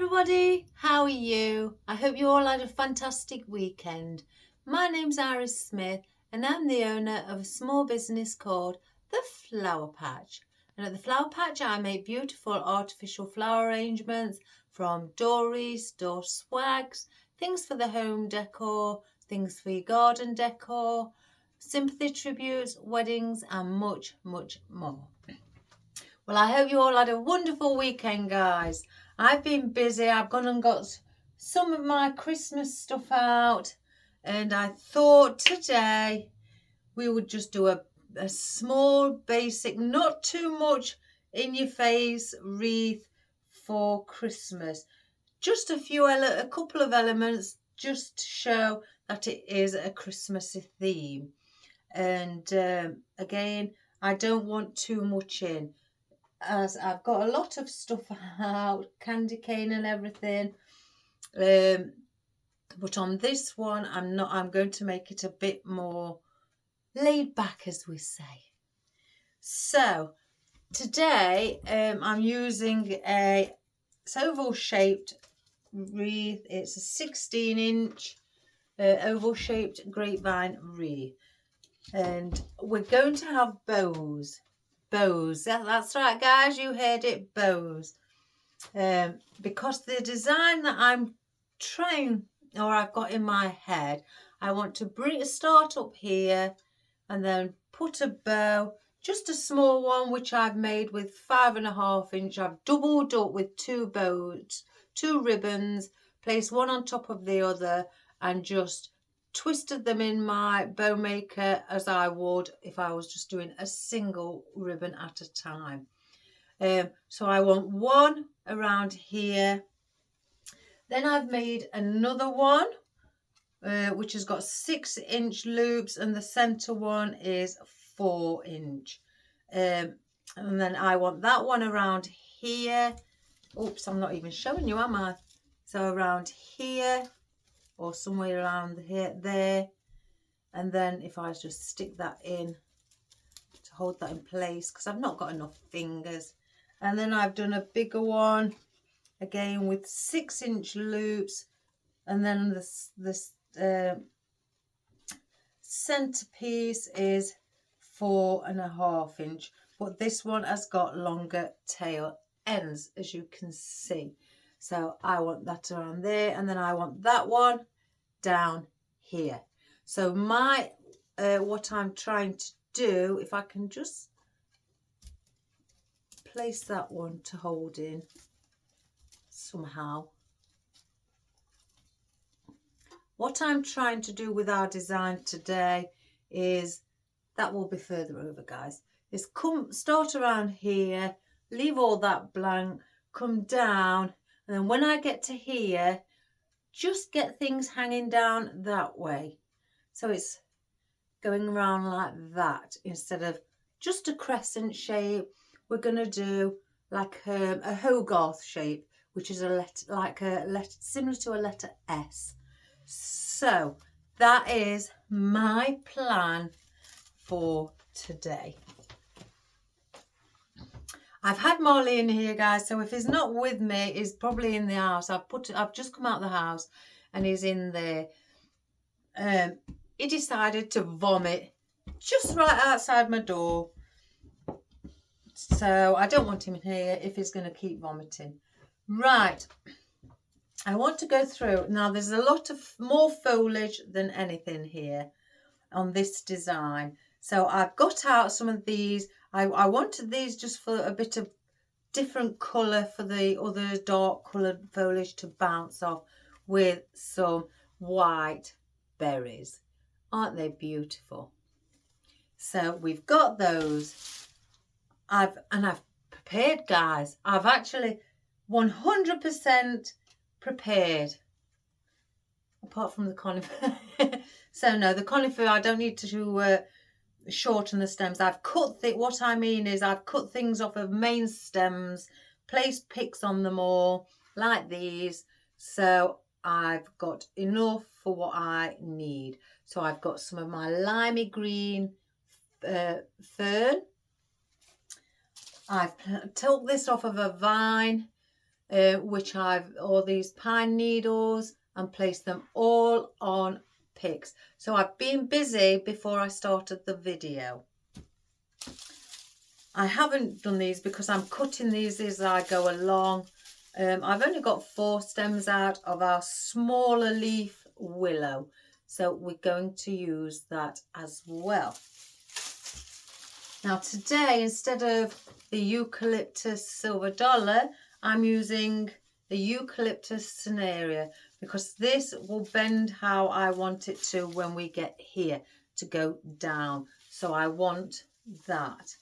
everybody, how are you? I hope you all had a fantastic weekend. My name's Iris Smith and I'm the owner of a small business called The Flower Patch. And at The Flower Patch I make beautiful artificial flower arrangements from door wreaths, door swags, things for the home decor, things for your garden decor, sympathy tributes, weddings and much, much more. Well, I hope you all had a wonderful weekend, guys. I've been busy. I've gone and got some of my Christmas stuff out. And I thought today we would just do a small, basic, not too much in your face wreath for Christmas. Just a couple of elements just to show that it is a Christmassy theme. And again, I don't want too much in, as I've got a lot of stuff out, candy cane and everything, but on this one I'm going to make it a bit more laid back, as we say. So today I'm using it's oval shaped wreath. It's a 16-inch oval shaped grapevine wreath, and we're going to have bows. That's right, guys, you heard it, bows. Because the design that I've got in my head, I want to start up here and then put a bow, just a small one, which I've made with 5.5 inch. I've doubled up with two ribbons, placed one on top of the other, and just twisted them in my bow maker as I would if I was just doing a single ribbon at a time. So I want one around here. Then I've made another one which has got 6-inch loops, and the center one is 4-inch. And then I want that one around here. Oops, I'm not even showing you, am I? So around here, or somewhere around here, there. And then if I just stick that in to hold that in place, because I've not got enough fingers. And then I've done a bigger one, again with 6-inch loops. And then this centerpiece is 4.5 inch. But this one has got longer tail ends, as you can see. So I want that around there, and then I want that one down here. So my what I'm trying to do, if I can just place that one to hold in somehow. What I'm trying to do with our design today is, that will be further over, guys, is start around here, leave all that blank, come down, and then when I get to here, just get things hanging down that way. So it's going around like that instead of just a crescent shape. We're going to do like a Hogarth shape, which is similar to a letter S. So that is my plan for today. I've had Molly in here, guys, so if he's not with me, he's probably in the house. I've just come out of the house and he's in there. He decided to vomit just right outside my door. So I don't want him in here if he's going to keep vomiting. Right. I want to go through. Now, there's a lot of more foliage than anything here on this design. So I've got out some of these. I wanted these just for a bit of different colour for the other dark coloured foliage to bounce off, with some white berries. Aren't they beautiful? So we've got those. I've prepared, guys. I've actually 100% prepared, apart from the conifer. So no, the conifer, I don't need to shorten the stems. I've cut what I mean is I've cut things off of main stems, placed picks on them all like these. So I've got enough for what I need. So I've got some of my limey green fern. I've took this off of a vine which all these pine needles, and placed them all on picks. So I've been busy before I started the video. I haven't done these because I'm cutting these as I go along. I've only got 4 stems out of our smaller leaf willow, so we're going to use that as well. Now today, instead of the eucalyptus silver dollar, I'm using the eucalyptus cinerea, because this will bend how I want it to when we get here to go down. So I want that.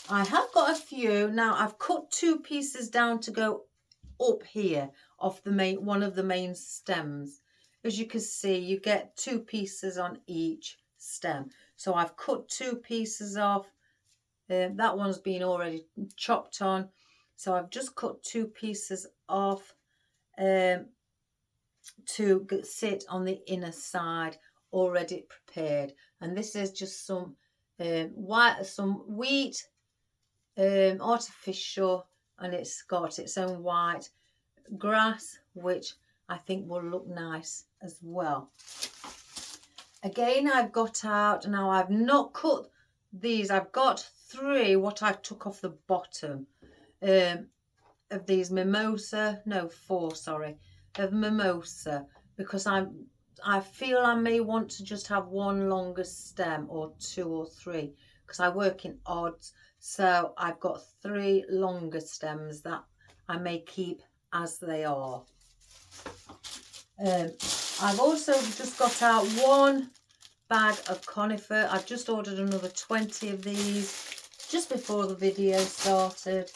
I have got a few. Now I've cut 2 pieces down to go up here off the one of the main stems. As you can see, you get 2 pieces on each stem. So I've cut 2 pieces off. That one's been already chopped on. So I've just cut 2 pieces off to sit on the inner side, already prepared. And this is just some wheat, artificial, and it's got its own white grass, which I think will look nice as well. Again, I've got out, now I've not cut these, I've got 3 what I took off the bottom of these mimosa, no 4, sorry, of mimosa, because I feel I may want to just have 1 longer stem, or 2 or 3, because I work in odds. So I've got 3 longer stems that I may keep as they are. I've also just got out 1 bag of conifer. I've just ordered another 20 of these just before the video started.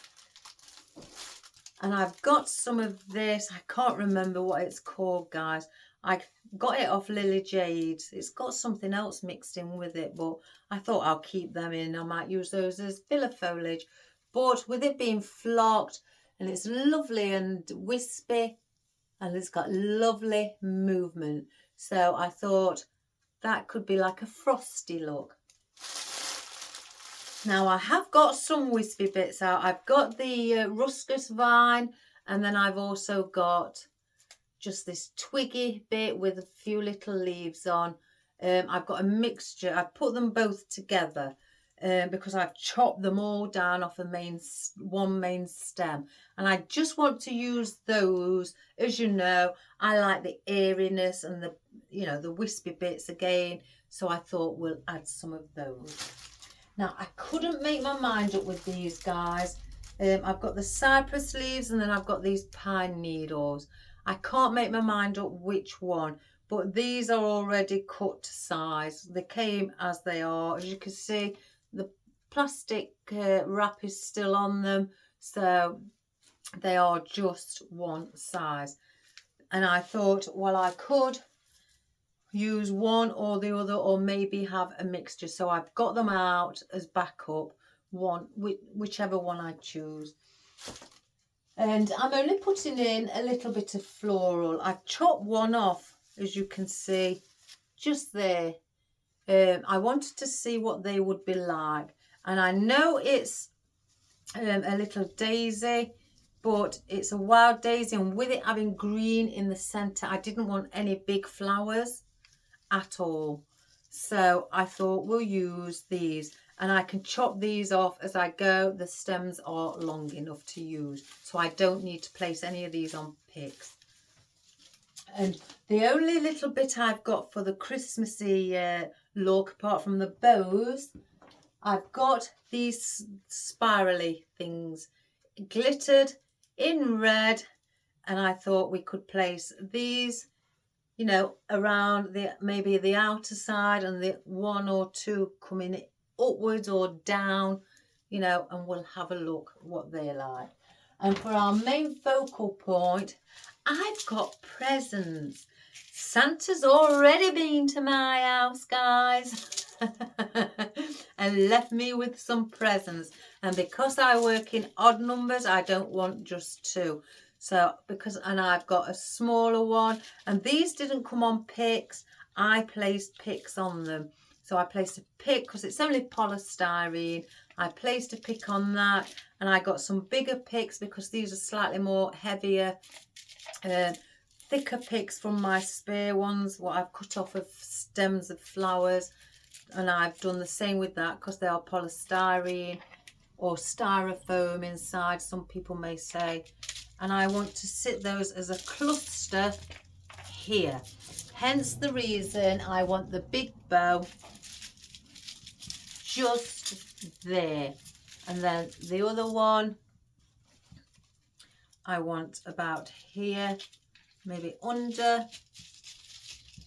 And I've got some of this. I can't remember what it's called, guys. I got it off Lily Jade's. It's got something else mixed in with it, but I thought I'll keep them in. I might use those as filler foliage. But with it being flocked, and it's lovely and wispy, and it's got lovely movement, so I thought that could be like a frosty look. Now I have got some wispy bits out. I've got the ruscus vine, and then I've also got just this twiggy bit with a few little leaves on. I've got a mixture. I've put them both together because I've chopped them all down off one main stem, and I just want to use those. As you know, I like the airiness and the wispy bits again, so I thought we'll add some of those. Now I couldn't make my mind up with these, guys. I've got the cypress leaves, and then I've got these pine needles. I can't make my mind up which one, but these are already cut to size. They came as they are. As you can see, the plastic wrap is still on them, so they are just one size. And I thought, well, I could use one or the other, or maybe have a mixture. So I've got them out as backup, whichever one I choose. And I'm only putting in a little bit of floral. I've chopped one off, as you can see, just there. I wanted to see what they would be like. And I know it's a little daisy, but it's a wild daisy. And with it having green in the centre, I didn't want any big flowers at all. So I thought we'll use these. And I can chop these off as I go. The stems are long enough to use, so I don't need to place any of these on picks. And the only little bit I've got for the Christmassy look, apart from the bows, I've got these spirally things glittered in red, and I thought we could place these, around maybe the outer side, and the 1 or 2 coming upwards or down, and we'll have a look what they're like. And for our main focal point, I've got presents. Santa's already been to my house, guys, and left me with some presents. And because I work in odd numbers, I don't want just 2. So and I've got a smaller one, and these didn't come on picks. I placed picks on them. So I placed a pick, because it's only polystyrene. I placed a pick on that, And I got some bigger picks because these are slightly more heavier, thicker picks from my spare ones, what I've cut off of stems of flowers. And I've done the same with that because they are polystyrene or styrofoam inside, some people may say. And I want to sit those as a cluster here. Hence the reason I want the big bow just there. And then the other one I want about here, maybe under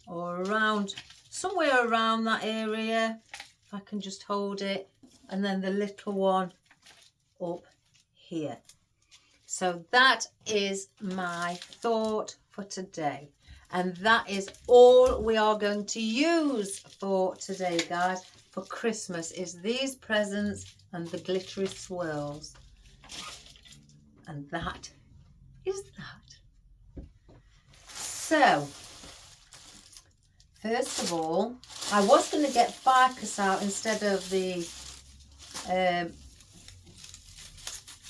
or around, somewhere around that area, if I can just hold it. And then the little one up here. So that is my thought for today. And that is all we are going to use for today, guys, for Christmas, is these presents and the glittery swirls. And that is that. So, first of all, I was going to get ficus out instead of the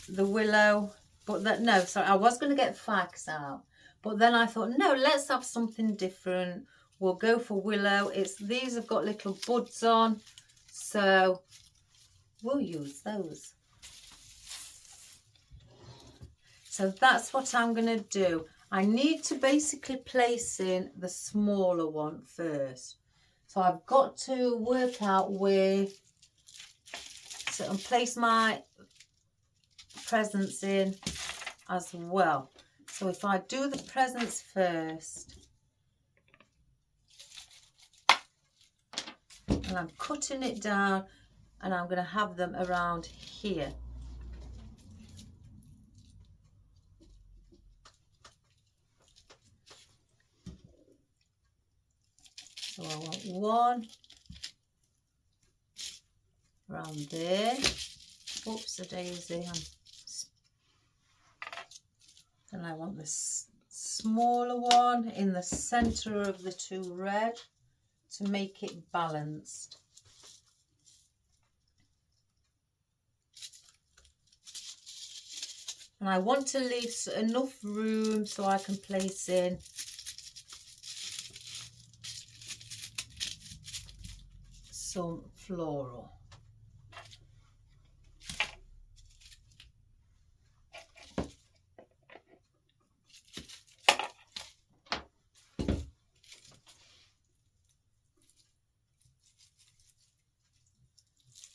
willow, but that, no, sorry, I was going to get ficus out, but then I thought, no, let's have something different. We'll go for willow. These have got little buds on, so we'll use those. So that's what I'm going to do. I need to basically place in the smaller one first. So I've got to work out where, and place my presents in as well. So if I do the presents first, and I'm cutting it down, and I'm going to have them around here. So I want one around there. Oops, a daisy. Then I want this smaller one in the centre of the two red to make it balanced. And I want to leave enough room so I can place in some floral.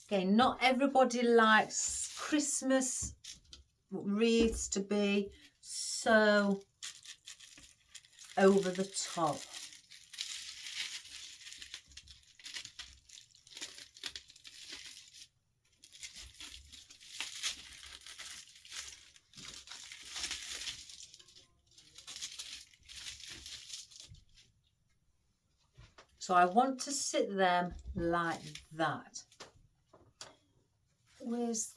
Okay, not everybody likes Christmas wreaths to be so over the top. So I want to sit them like that. Where's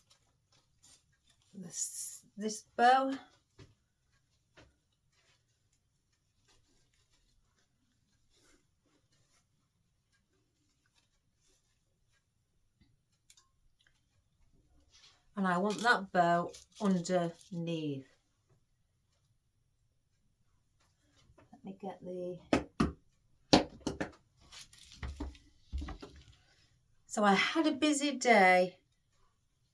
this bow? And I want that bow underneath. Let me get the... So I had a busy day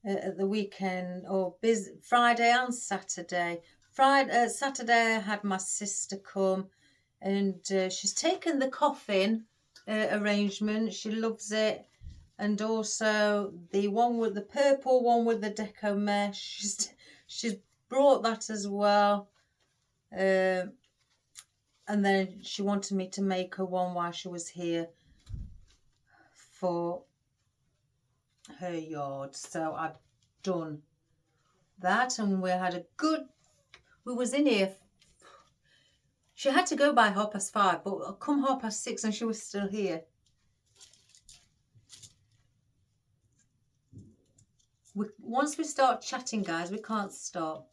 at the weekend, or busy Friday and Saturday. Saturday I had my sister come, and she's taken the coffin arrangement. She loves it, and also the one with the purple one with the deco mesh. She's brought that as well, and then she wanted me to make her one while she was here for her yard. So I've done that, and we was in here. She had to go by 5:30, but come 6:30 and she was still here. Once we start chatting, guys, we can't stop.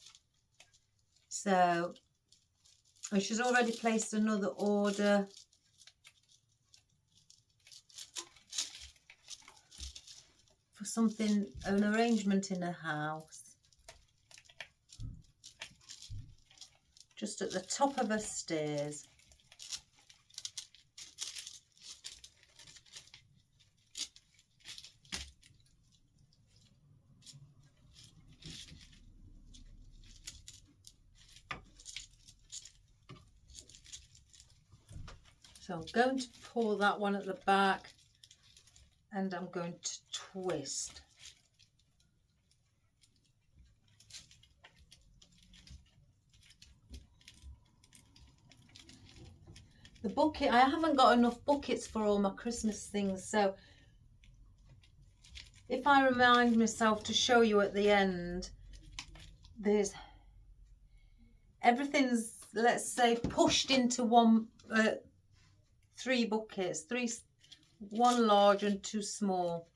So, and she's already placed another order. For something, an arrangement in her house. just at the top of her stairs. So I'm going to pull that one at the back and I'm going to twist. The bucket, I haven't got enough buckets for all my Christmas things, so if I remind myself to show you at the end, there's everything's, let's say, pushed into three buckets, one large and two small,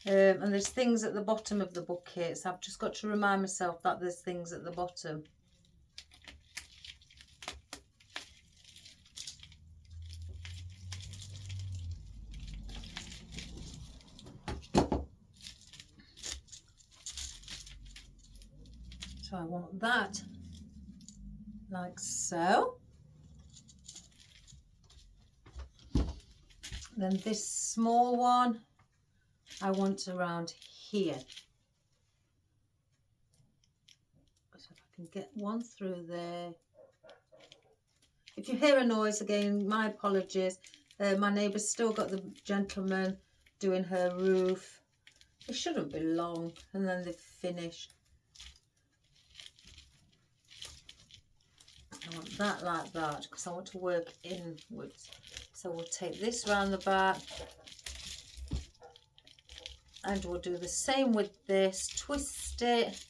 and there's things at the bottom of the buckets. I've just got to remind myself that there's things at the bottom. So I want that like so. Then this small one I want around here. So if I can get one through there. If you hear a noise again, my apologies. My neighbour's still got the gentleman doing her roof. It shouldn't be long, and then they've finished. I want that like that because I want to work inwards. So we'll take this round the back and we'll do the same with this, twist it.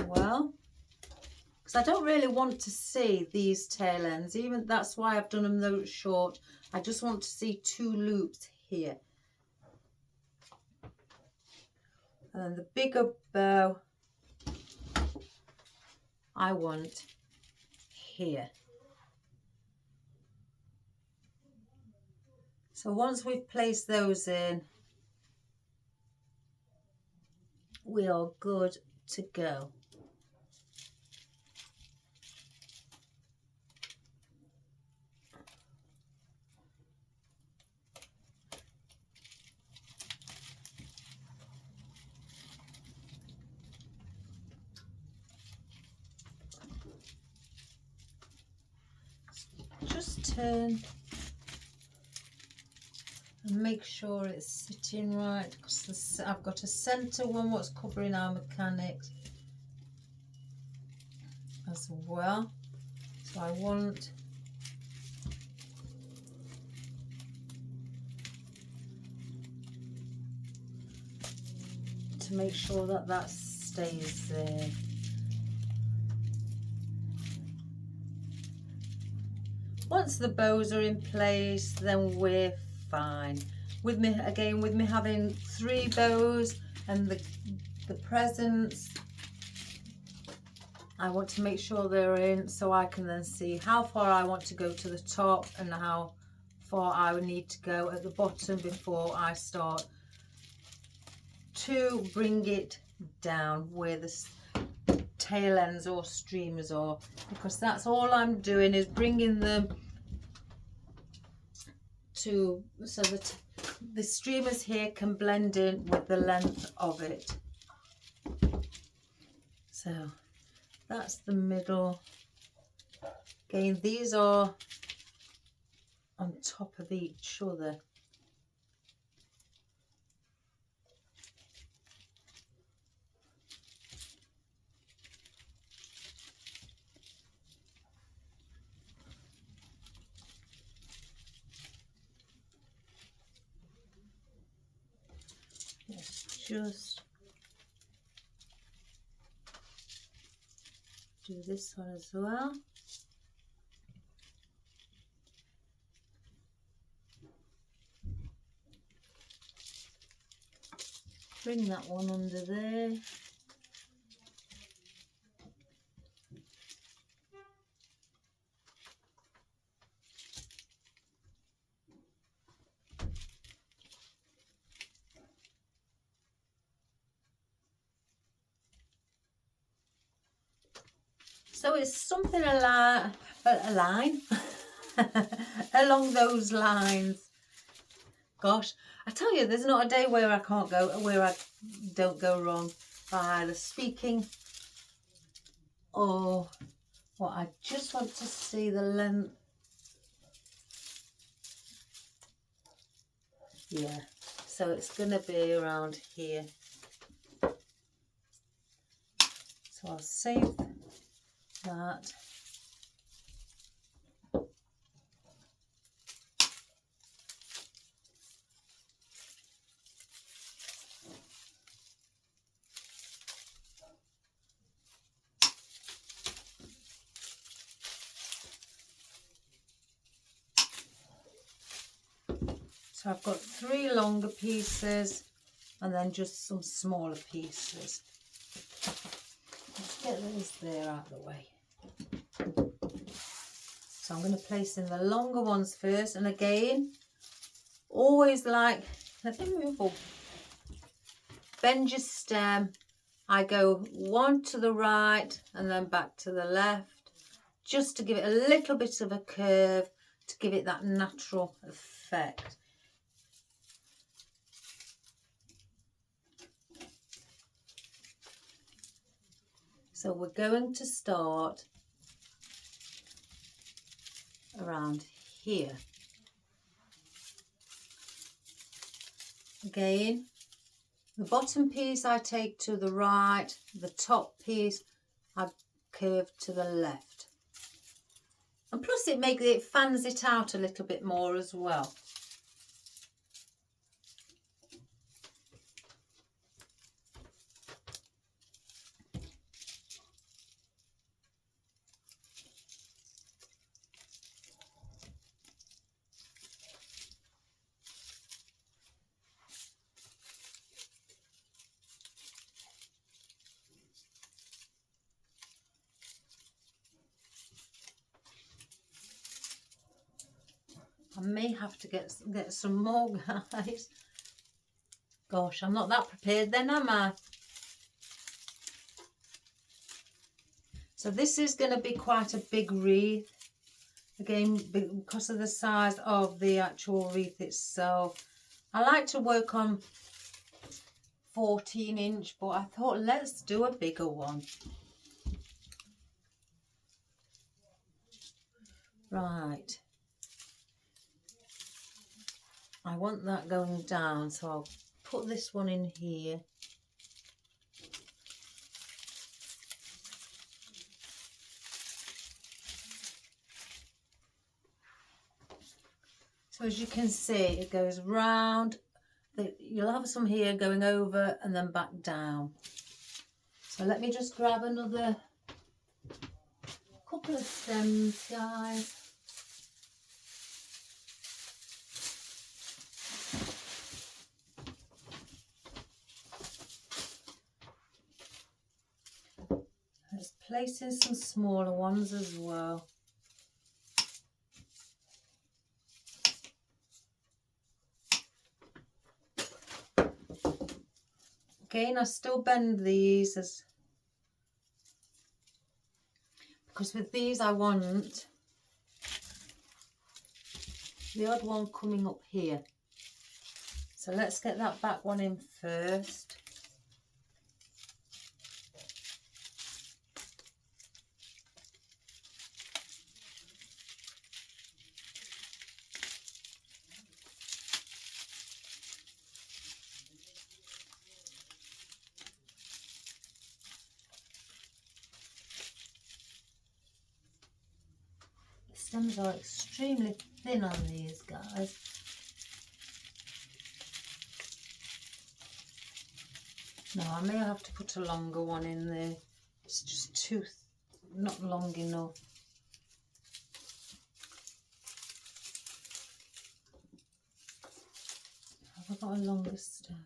Well, because I don't really want to see these tail ends, even that's why I've done them those short. I just want to see two loops here, and then the bigger bow I want here. So once we've placed those in, we are good to go. Just turn and make sure it's sitting right, because I've got a centre one what's covering our mechanics as well. So I want to make sure that that stays there. Once the bows are in place, then we're fine. With me again, with me having 3 bows and the presents, I want to make sure they're in so I can then see how far I want to go to the top and how far I would need to go at the bottom before I start to bring it down where the tail ends or streamers are, because that's all I'm doing is bringing them to so that the streamers here can blend in with the length of it. So that's the middle. Again, these are on top of each other. Let's just do this one as well. bring that one under there. So it's something a line along those lines. Gosh, I tell you, there's not a day where I don't go wrong by either speaking or what. I just want to see the length. Yeah, so it's going to be around here. So I'll save that. So I've got 3 longer pieces and then just some smaller pieces. Let's get those there out of the way. So I'm going to place in the longer ones first, and again, always like, let me move up. Bend your stem. I go one to the right and then back to the left, just to give it a little bit of a curve, to give it that natural effect. So we're going to start around here. Again, the bottom piece I take to the right, the top piece I curve to the left. And plus it fans it out a little bit more as well. I may have to get some more, guys. Gosh, I'm not that prepared then, am I? So this is going to be quite a big wreath. Again, because of the size of the actual wreath itself. I like to work on 14-inch, but I thought let's do a bigger one. Right. I want that going down, so I'll put this one in here. So as you can see, it goes round. You'll have some here going over and then back down. So let me just grab another couple of stems, guys. Let's place in some smaller ones as well. Again, I still bend these because with these I want the odd one coming up here. So let's get that back one in first. Stems are extremely thin on these, guys. No, I may have to put a longer one in there. It's just not long enough. Have I got a longer stem?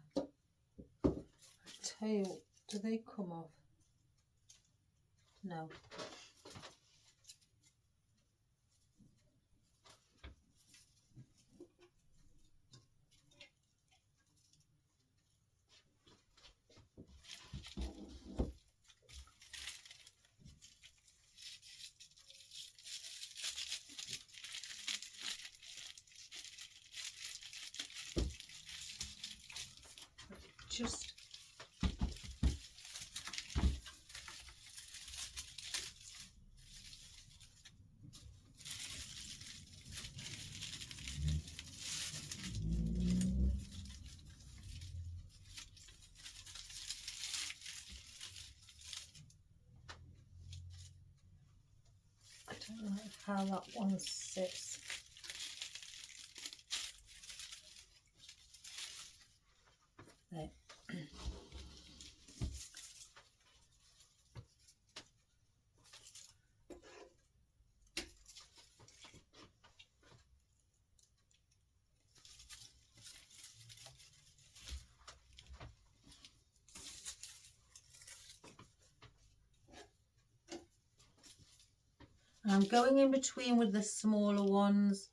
tell you, do they come off? No. Just I don't know how that one sits. There. I'm going in between with the smaller ones.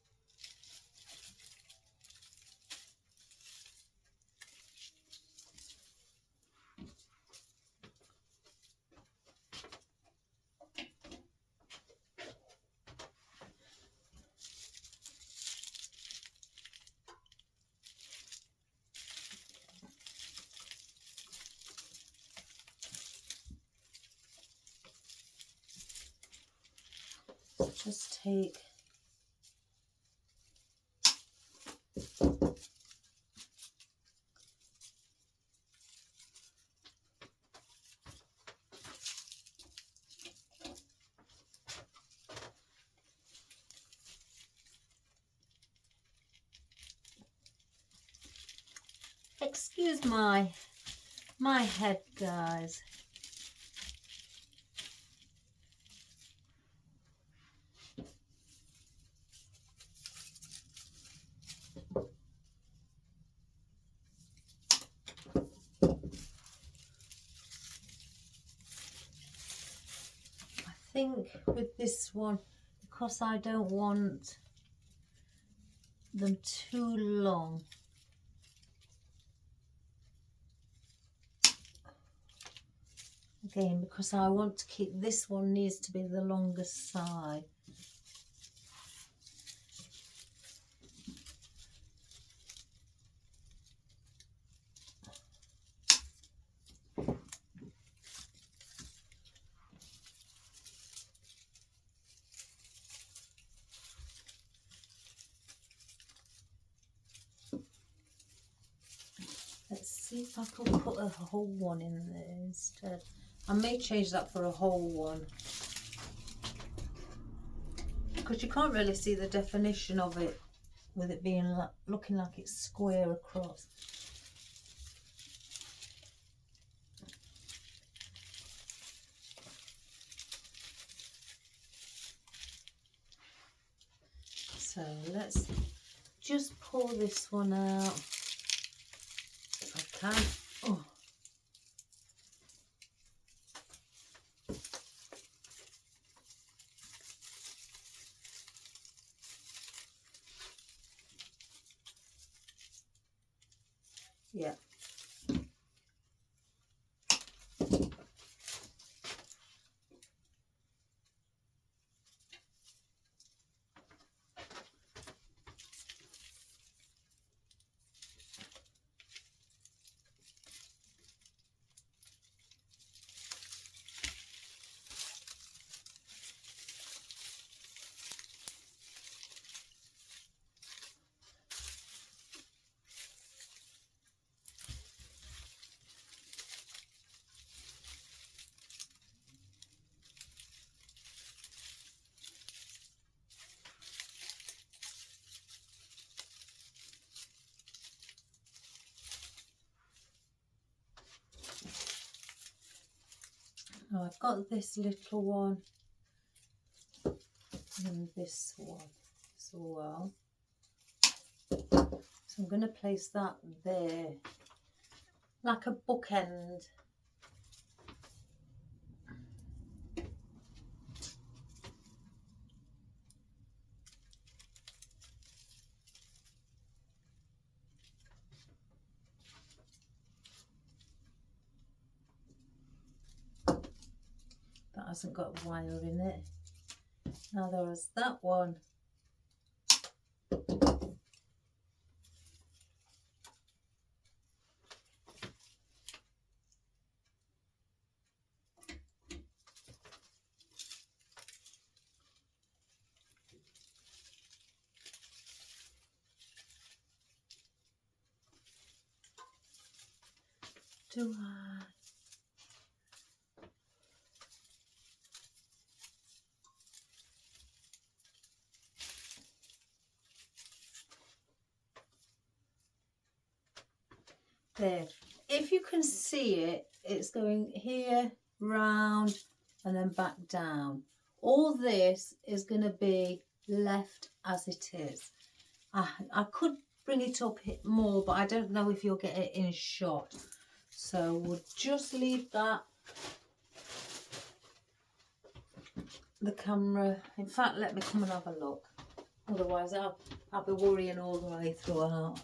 Just take excuse my head, guys. I think with this one, because I don't want them too long, again, because I want to keep this one, needs to be the longest side. Let's see if I can put a whole one in there instead. I may change that for a whole one, because you can't really see the definition of it with it being looking like it's square across. So let's just pull this one out if I can. Oh. Yeah. Now I've got this little one and this one as well. So I'm going to place that there. like a bookend. That hasn't got wire in it. Now there is that one. Do I? There. If you can see it, it's going here, round, and then back down. All this is going to be left as it is. I could bring it up more, but I don't know if you'll get it in shot. So we'll just leave that. The camera. In fact, let me come and have a look. Otherwise, I'll be worrying all the way throughout.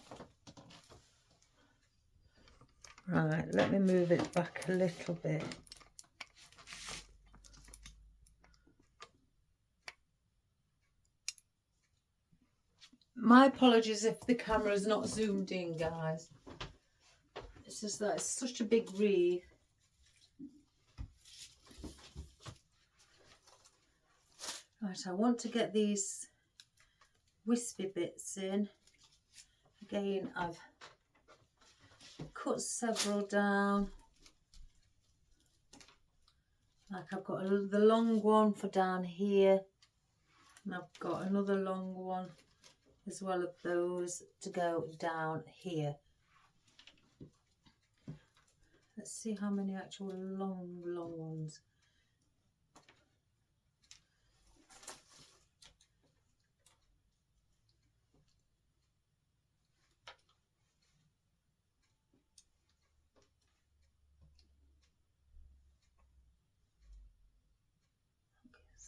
Right, let me move it back a little bit. My apologies if the camera is not zoomed in, guys. It's just that it's such a big wreath. Right, I want to get these wispy bits in. Again, I've cut several down. Like I've got the long one for down here, and I've got another long one as well of those to go down here. Let's see how many actual long ones.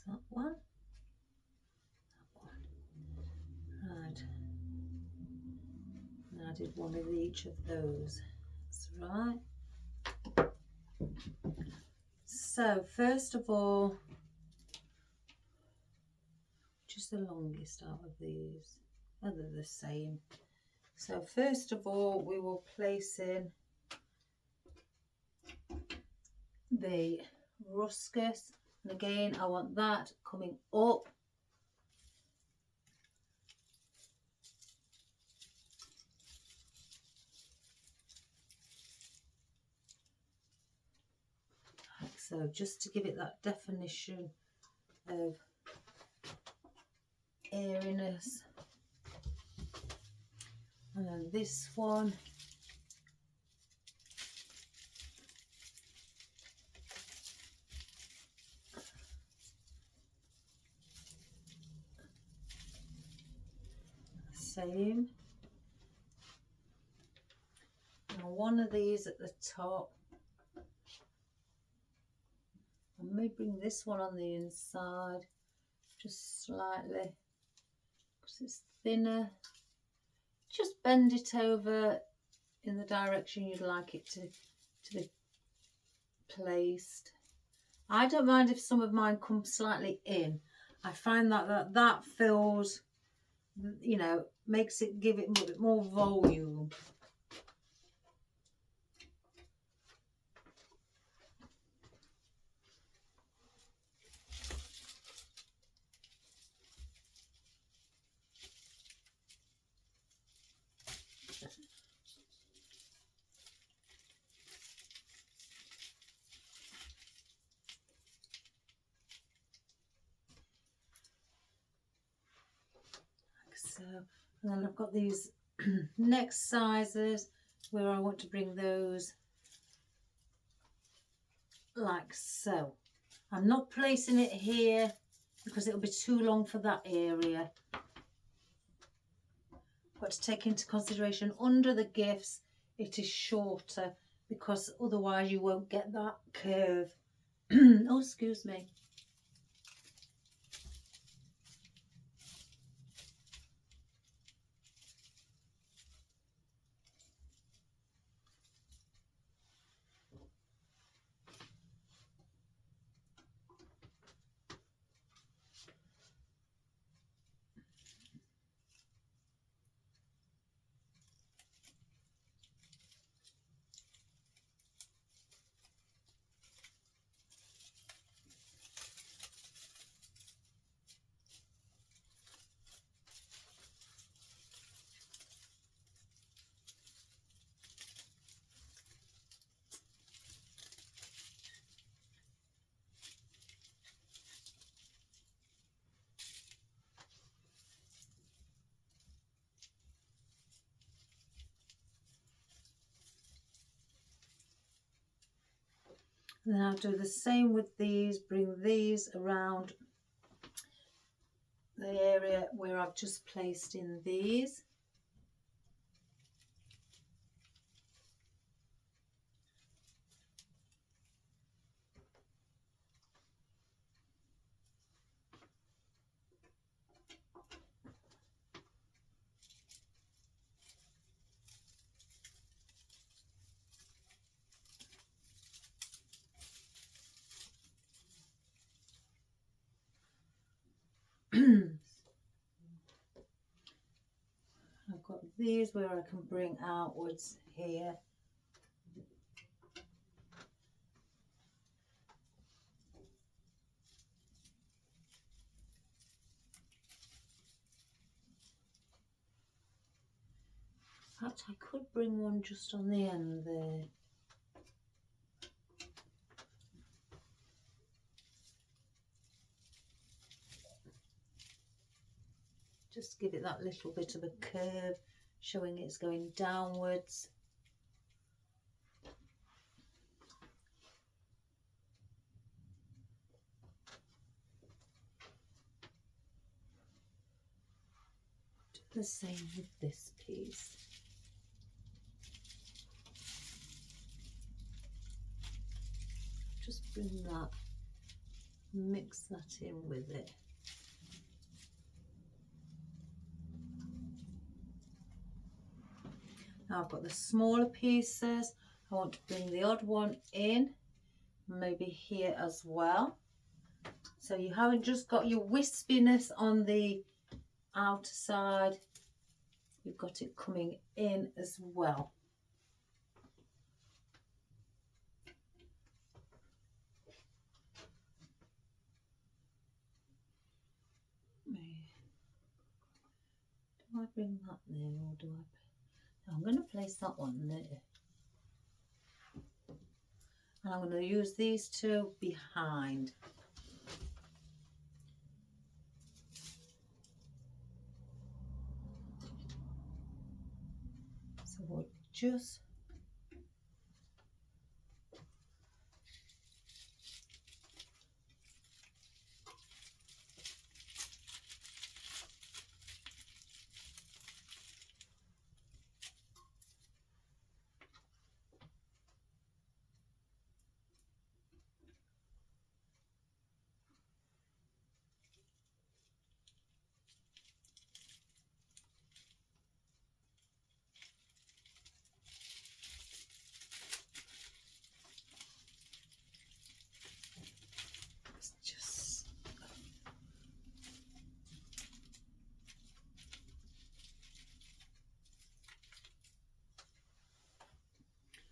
That one, right, and I did one of each of those. That's right. So first of all, just the longest out of these. Oh, they're the same. So first of all, we will place in the ruscus. And again, I want that coming up. Like so, just to give it that definition of airiness. And then this one. Same. And one of these at the top. I may bring this one on the inside just slightly because it's thinner. Just bend it over in the direction you'd like it to be placed. I don't mind if some of mine come slightly in. I find that fills, you know, makes it give it a bit more volume. So, and then I've got these next sizes where I want to bring those like so. I'm not placing it here because it'll be too long for that area. Got to take into consideration under the gifts it is shorter because otherwise you won't get that curve. Oh, excuse me. And then I'll do the same with these, bring these around the area where I've just placed in these. I've got these where I can bring outwards here. In fact, I could bring one just on the end there. Just give it that little bit of a curve, showing it's going downwards. Do the same with this piece. Just bring that, mix that in with it. Now I've got the smaller pieces. I want to bring the odd one in, maybe here as well. So you haven't just got your wispiness on the outer side, you've got it coming in as well. Do I bring that there or do I? I'm going to place that one there. And I'm going to use these two behind. So we'll just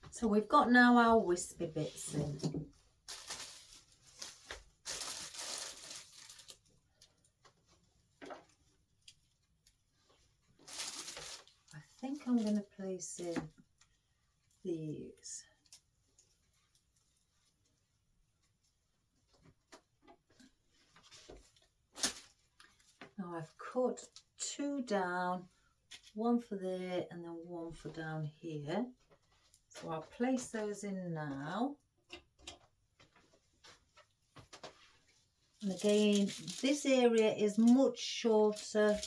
so we've got now our wispy bits in. I think I'm going to place in these. Now I've cut two down, one for there and then one for down here. So I'll place those in now. And again, this area is much shorter.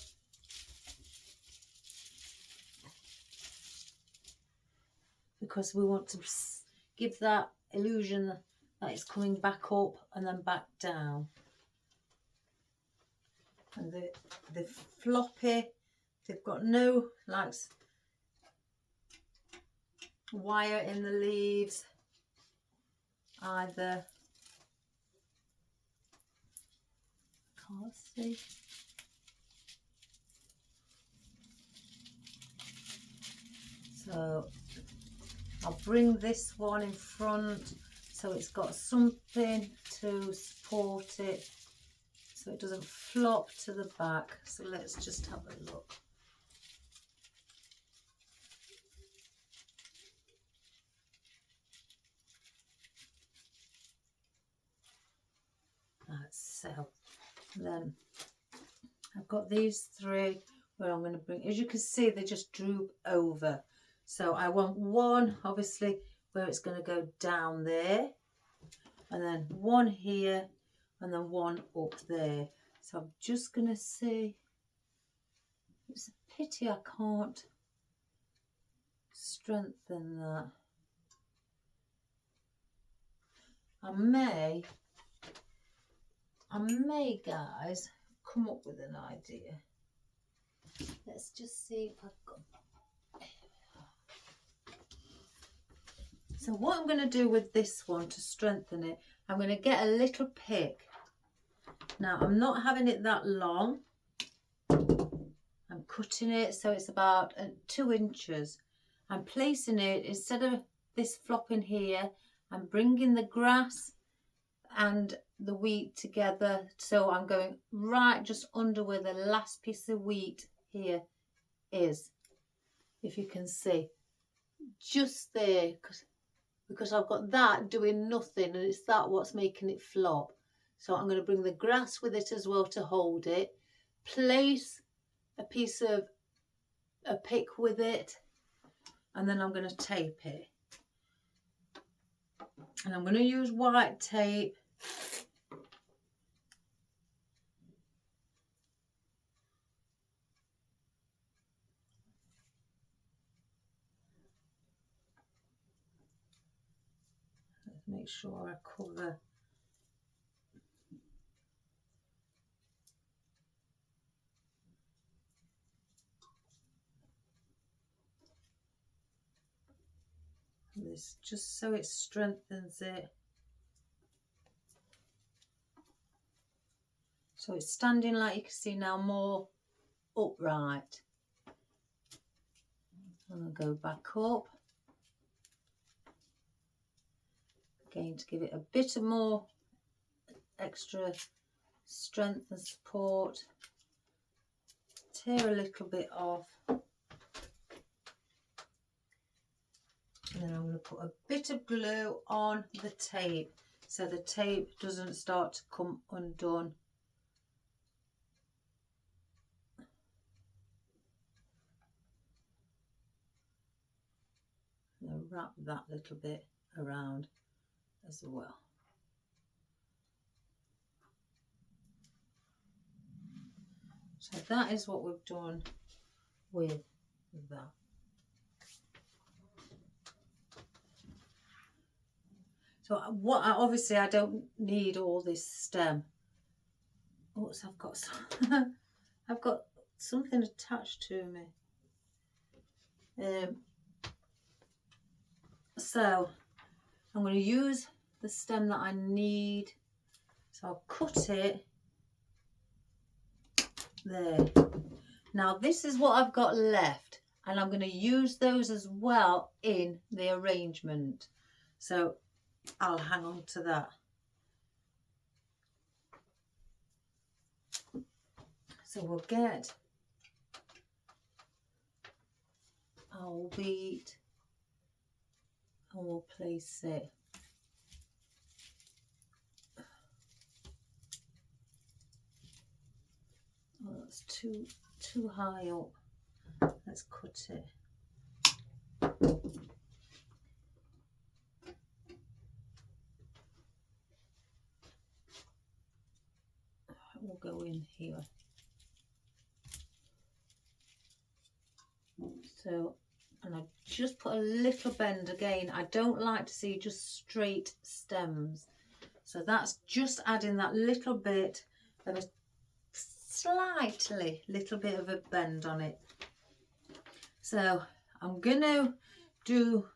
Because we want to give that illusion that it's coming back up and then back down. And the floppy, they've got no like wire in the leaves either. Can't see. So I'll bring this one in front so it's got something to support it so it doesn't flop to the back. So let's just have a look. So then I've got these three where I'm going to bring, as you can see, they just droop over. So I want one obviously where it's going to go down there, and then one here, and then one up there. So I'm just going to see, it's a pity I can't strengthen that. I may guys come up with an idea. Let's just see if I've got. So what I'm going to do with this one to strengthen it, I'm going to get a little pick. Now I'm not having it that long. I'm cutting it so it's about 2 inches. I'm placing it, instead of this flopping here, I'm bringing the grass and the wheat together. So I'm going right just under where the last piece of wheat here is, if you can see, just there, because I've got that doing nothing and it's that what's making it flop. So I'm going to bring the grass with it as well to hold it, place a piece of a pick with it, and then I'm going to tape it. And I'm going to use white tape. Let's make sure I cover. This just so it strengthens it. So it's standing, like you can see now, more upright. I'm going to go back up. Again, to give it a bit of more extra strength and support. Tear a little bit off. And then I'm going to put a bit of glue on the tape so the tape doesn't start to come undone. I'm going to wrap that little bit around as well. So that is what we've done with that. So what obviously I don't need all this stem. Oh, so I've got something attached to me. So I'm going to use the stem that I need. So I'll cut it there. Now this is what I've got left, and I'm going to use those as well in the arrangement. So I'll hang on to that. So we'll get our wheat and we'll place it. Oh, that's too high up. Let's cut it. We'll go in here. So, and I just put a little bend. Again, I don't like to see just straight stems. So that's just adding that little bit of a little bit of a bend on it. So I'm going to do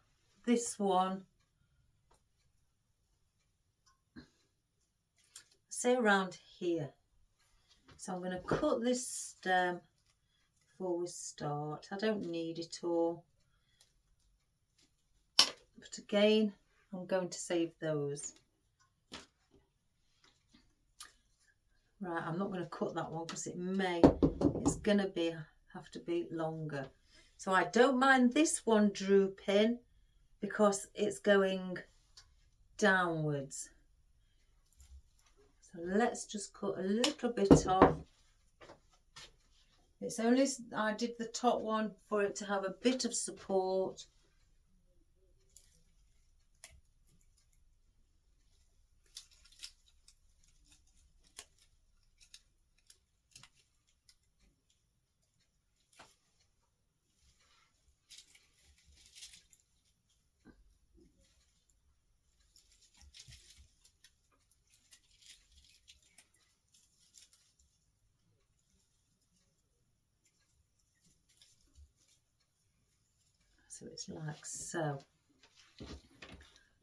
this one, say around here. So I'm going to cut this stem before we start. I don't need it all. But again, I'm going to save those. Right, I'm not going to cut that one because it's going to have to be longer. So I don't mind this one drooping because it's going downwards. So let's just cut a little bit off. It's only, I did the top one for it to have a bit of support. So it's like so.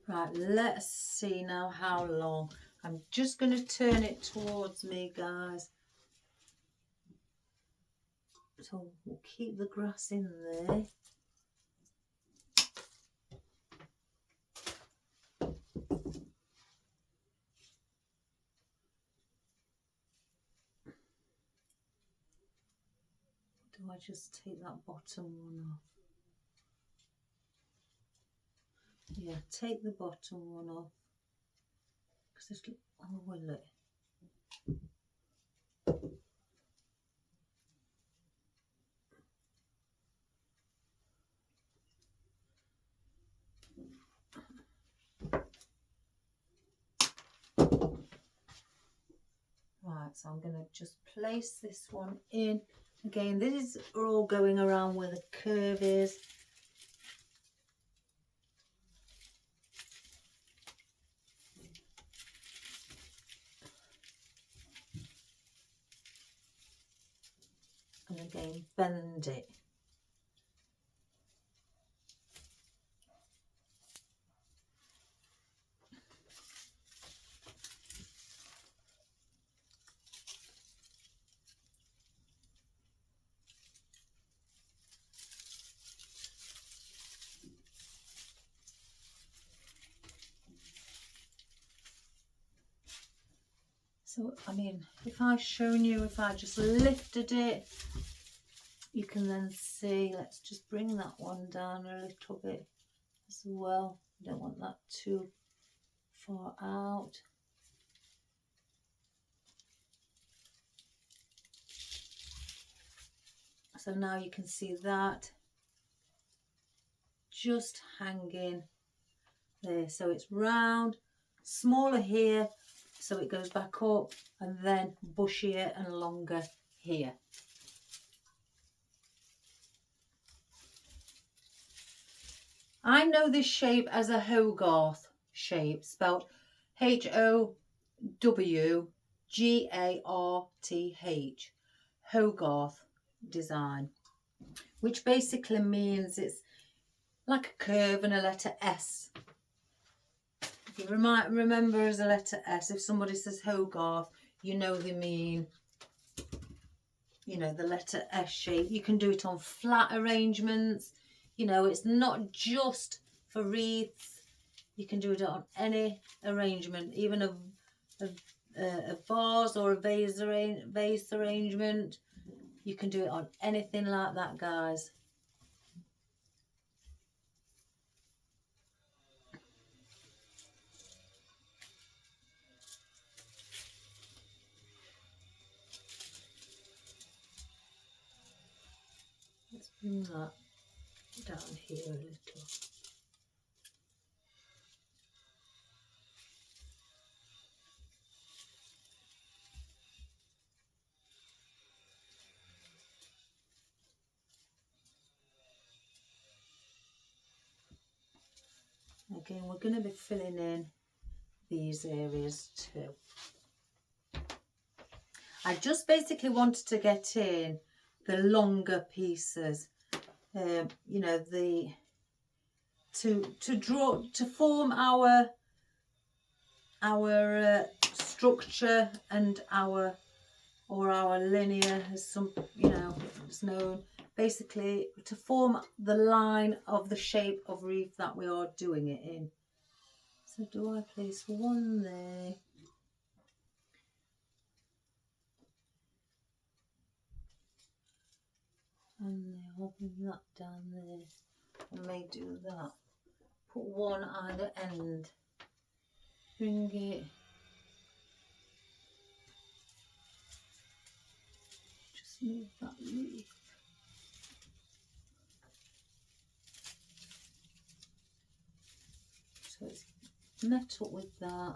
Right, let's see now how long. I'm just going to turn it towards me, guys. So we'll keep the grass in there. Do I just take that bottom one off? Yeah, take the bottom one off. Because it's, oh, will it? Right, so I'm going to just place this one in. Again, these are all going around where the curve is. And again, bend it. So, I mean, if I just lifted it, you can then see, let's just bring that one down a little bit as well. I don't want that too far out. So now you can see that just hanging there. So it's round, smaller here, so it goes back up, and then bushier and longer here. I know this shape as a Hogarth shape, spelled Howgarth, Hogarth design, which basically means it's like a curve and a letter S. If you remember as a letter S, if somebody says Hogarth, you know they mean, you know, the letter S shape. You can do it on flat arrangements. You know, it's not just for wreaths. You can do it on any arrangement, even a vase or a vase arrangement. You can do it on anything like that, guys. Let's bring that down here a little. again, we're going to be filling in these areas too. I just basically wanted to get in the longer pieces, you know, to form our structure and our linear, as some, you know, it's known, basically to form the line of the shape of wreath that we are doing it in. So do I place one there? And then I'll bring that down there. I may do that. Put one either end. Bring it. Just move that leaf. So it's met up with that.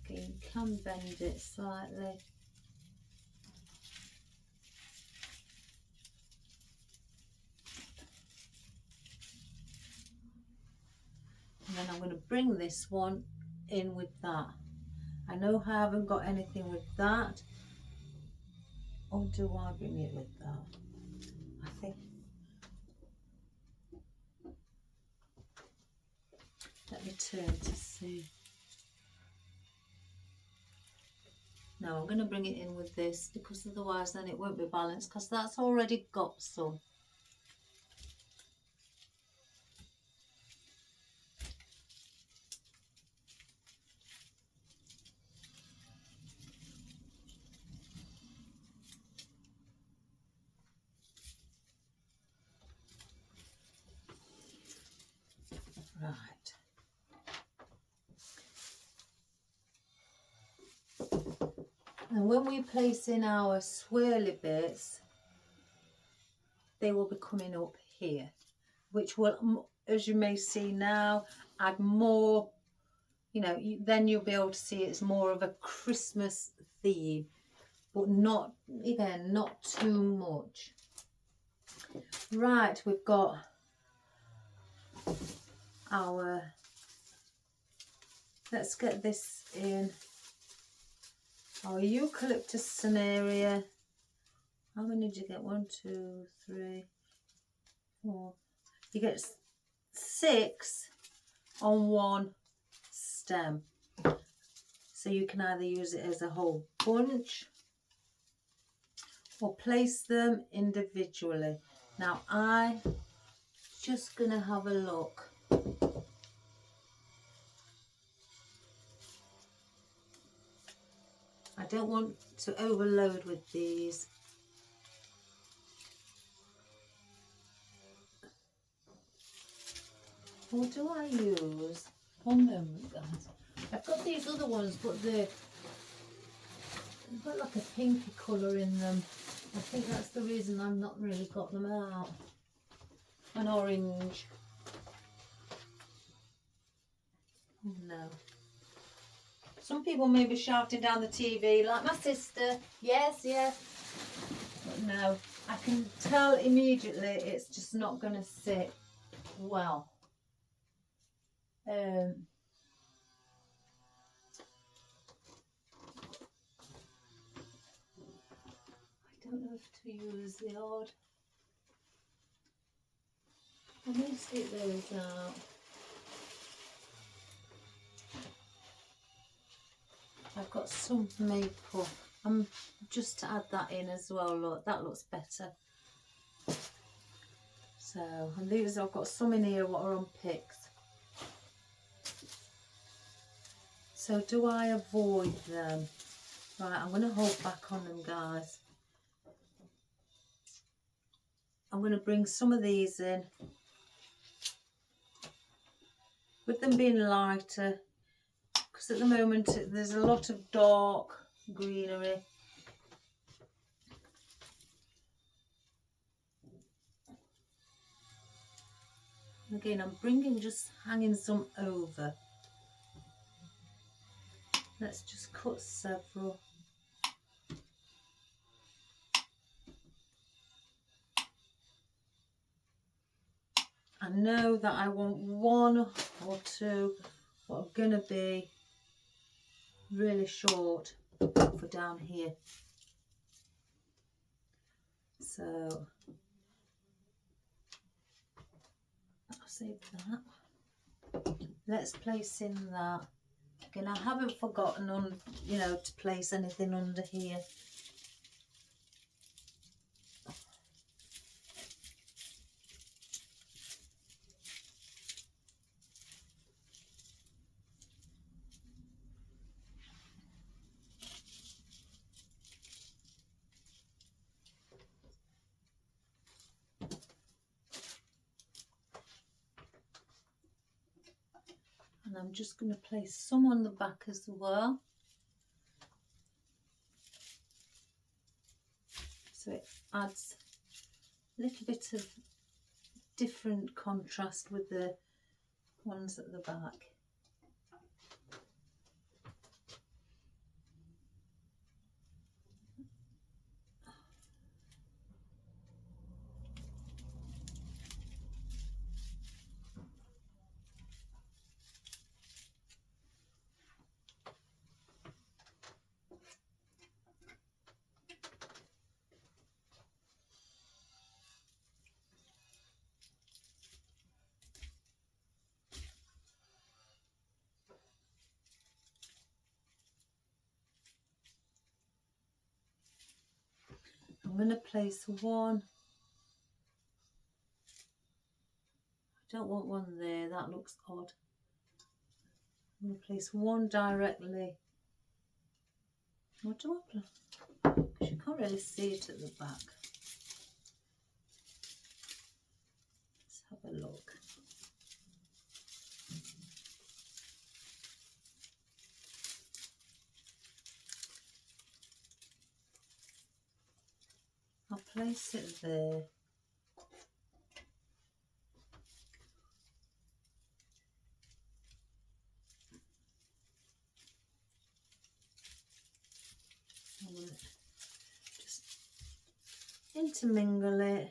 Okay, you can bend it slightly. And then I'm going to bring this one in with that. I know I haven't got anything with that. Or do I bring it with that? I think. Let me turn to see. No, I'm going to bring it in with this, because otherwise then it won't be balanced, because that's already got some. Right. And when we place in our swirly bits, they will be coming up here, which will, as you may see now, add more, you know, then you'll be able to see it's more of a Christmas theme, but not, again, not too much. Right, we've got our, let's get this in, our eucalyptus scenario. How many did you get? 1, 2, 3, 4. You get 6 on one stem. So you can either use it as a whole bunch or place them individually. Now I'm just going to have a look. I don't want to overload with these. What do I use? One moment, guys. I've got these other ones, but they've got like a pinky colour in them. I think that's the reason I've not really got them out. An orange. Oh no. Some people may be shouting down the TV, like my sister, yes, yes. But no, I can tell immediately it's just not going to sit well. I don't know if to use the odd. I may stick those out. I've got some maple. Just to add that in as well. Look, that looks better. So, and these, I've got some in here what are unpicked. So do I avoid them? Right, I'm going to hold back on them, guys. I'm going to bring some of these in. With them being lighter, because at the moment there's a lot of dark greenery. Again, I'm bringing, just hanging some over. Let's just cut several. know that I want one or two what are going to be really short for down here. So I'll save that. Let's place in that. Again, I haven't forgotten on, you know, to place anything under here. And I'm just going to place some on the back as well. So it adds a little bit of different contrast with the ones at the back. I'm going to place one. I don't want one there, that looks odd. I'm going to place one directly. What do I place? Because you can't really see it at the back. Let's have a look. I'll place it there. I'm going to just intermingle it.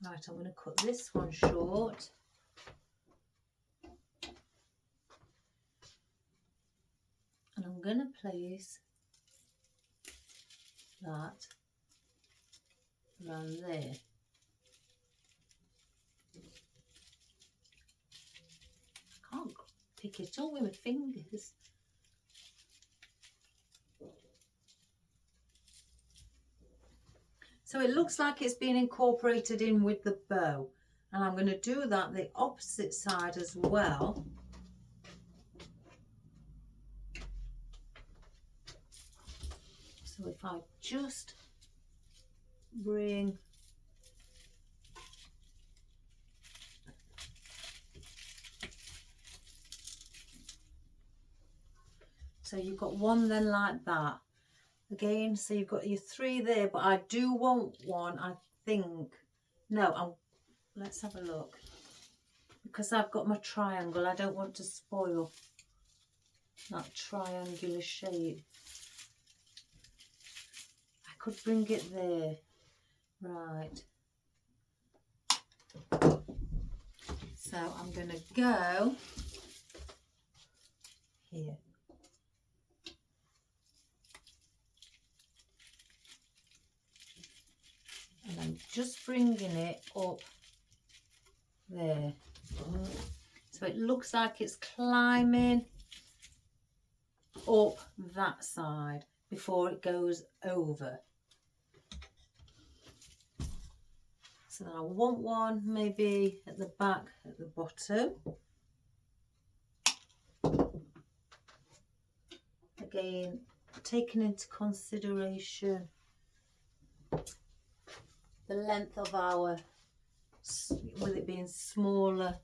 Right, I'm going to cut this one short. And I'm going to place that around there. I can't pick it up with my fingers. So it looks like it's been incorporated in with the bow. And I'm going to do that the opposite side as well. So if I just bring so you've got one then like that. Again, so you've got your three there, but I do want one, I think. No, let's have a look. Because I've got my triangle, I don't want to spoil that triangular shape. I could bring it there. Right. So I'm going to go here. And I'm just bringing it up there. So it looks like it's climbing up that side before it goes over. So then I want one maybe at the back, at the bottom. Again, taking into consideration the length of our, with it being smaller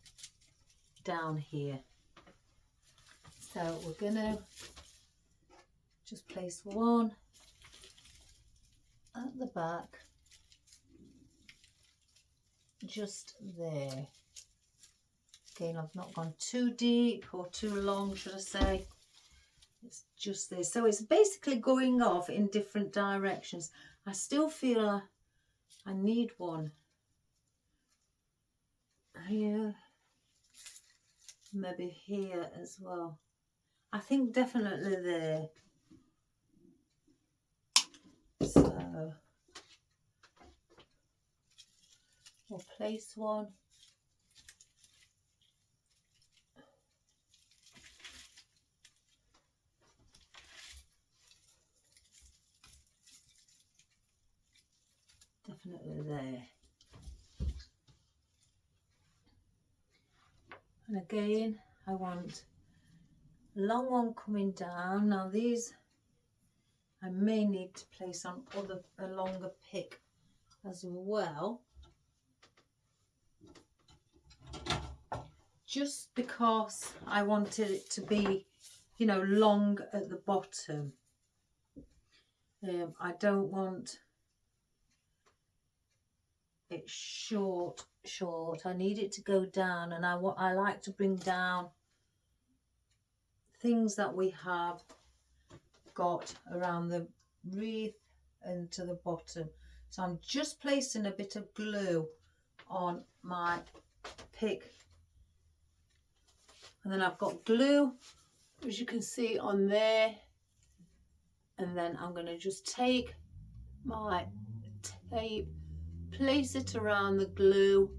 down here. So we're going to just place one at the back, just there. Again, I've not gone too deep or too long, should I say. It's just there. So it's basically going off in different directions. I still feel I need one here, maybe here as well. I think definitely there. So we'll place one. Definitely there. And again, I want a long one coming down. Now these I may need to place on a longer pick as well, just because I wanted it to be, you know, long at the bottom. I don't want it short. I need it to go down, and I like to bring down things that we have got around the wreath and to the bottom. So I'm just placing a bit of glue on my pick, and then I've got glue, as you can see, on there, and then I'm going to just take my tape, place it around the glue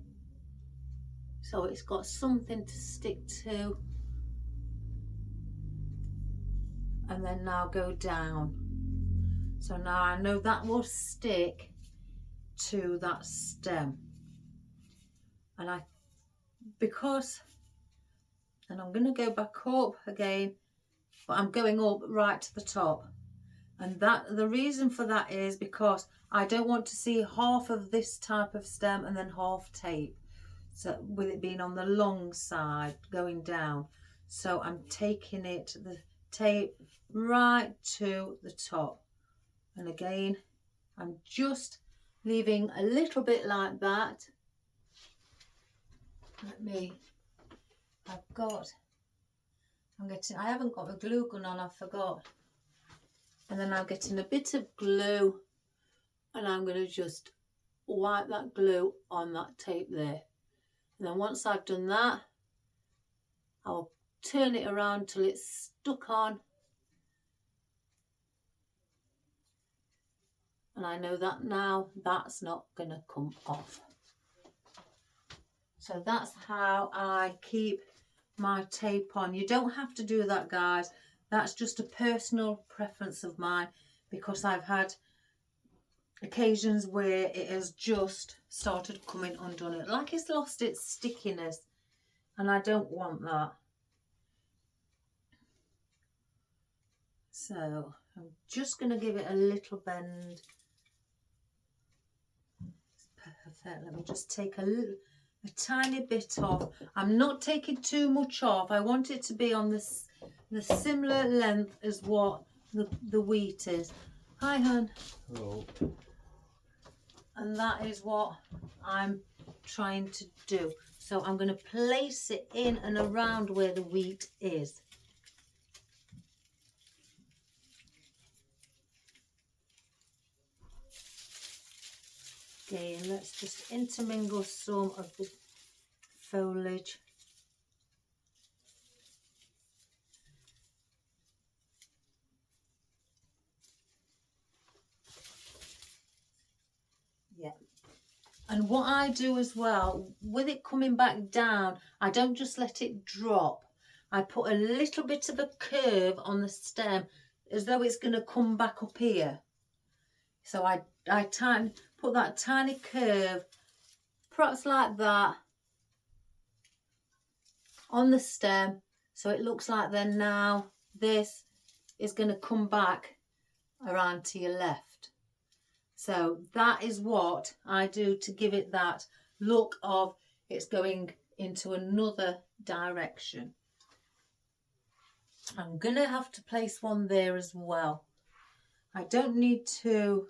so it's got something to stick to, and then now go down. So now I know that will stick to that stem, and I'm going to go back up again, but I'm going up right to the top, and the reason for that is because I don't want to see half of this type of stem and then half tape, so with it being on the long side going down. So I'm taking the tape right to the top, and again I'm just leaving a little bit like that. I haven't got the glue gun on, I forgot. And then I'm getting a bit of glue, and I'm going to just wipe that glue on that tape there. And then once I've done that, I'll turn it around till it's stuck on. And I know that now that's not going to come off. So that's how I keep my tape on. You don't have to do that, guys. That's just a personal preference of mine, because I've had occasions where it has just started coming undone, like it's lost its stickiness, and I don't want that. So I'm just going to give it a little bend. Perfect. Let me just take a tiny bit off. I'm not taking too much off. I want it to be on the similar length as what the wheat is. Hi, hon. Hello. And that is what I'm trying to do. So I'm going to place it in and around where the wheat is. Okay, and let's just intermingle some of the foliage. Yeah. And what I do as well, with it coming back down, I don't just let it drop. I put a little bit of a curve on the stem as though it's going to come back up here. So I put that tiny curve, perhaps like that, on the stem, so it looks like then now this is going to come back around to your left. So that is what I do to give it that look of it's going into another direction. I'm going to have to place one there as well. I don't need to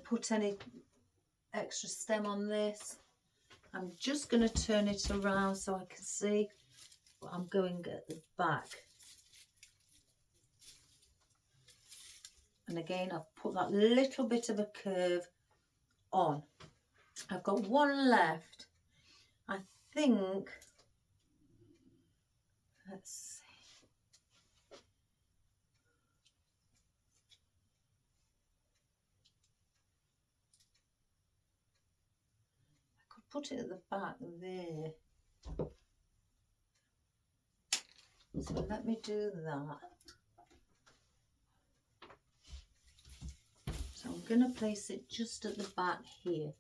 put any extra stem on this. I'm just going to turn it around so I can see what I'm going at the back. And again, I've put that little bit of a curve on. I've got one left. I think, let's see. I could put it at the back there. So let me do that. So I'm going to place it just at the back here.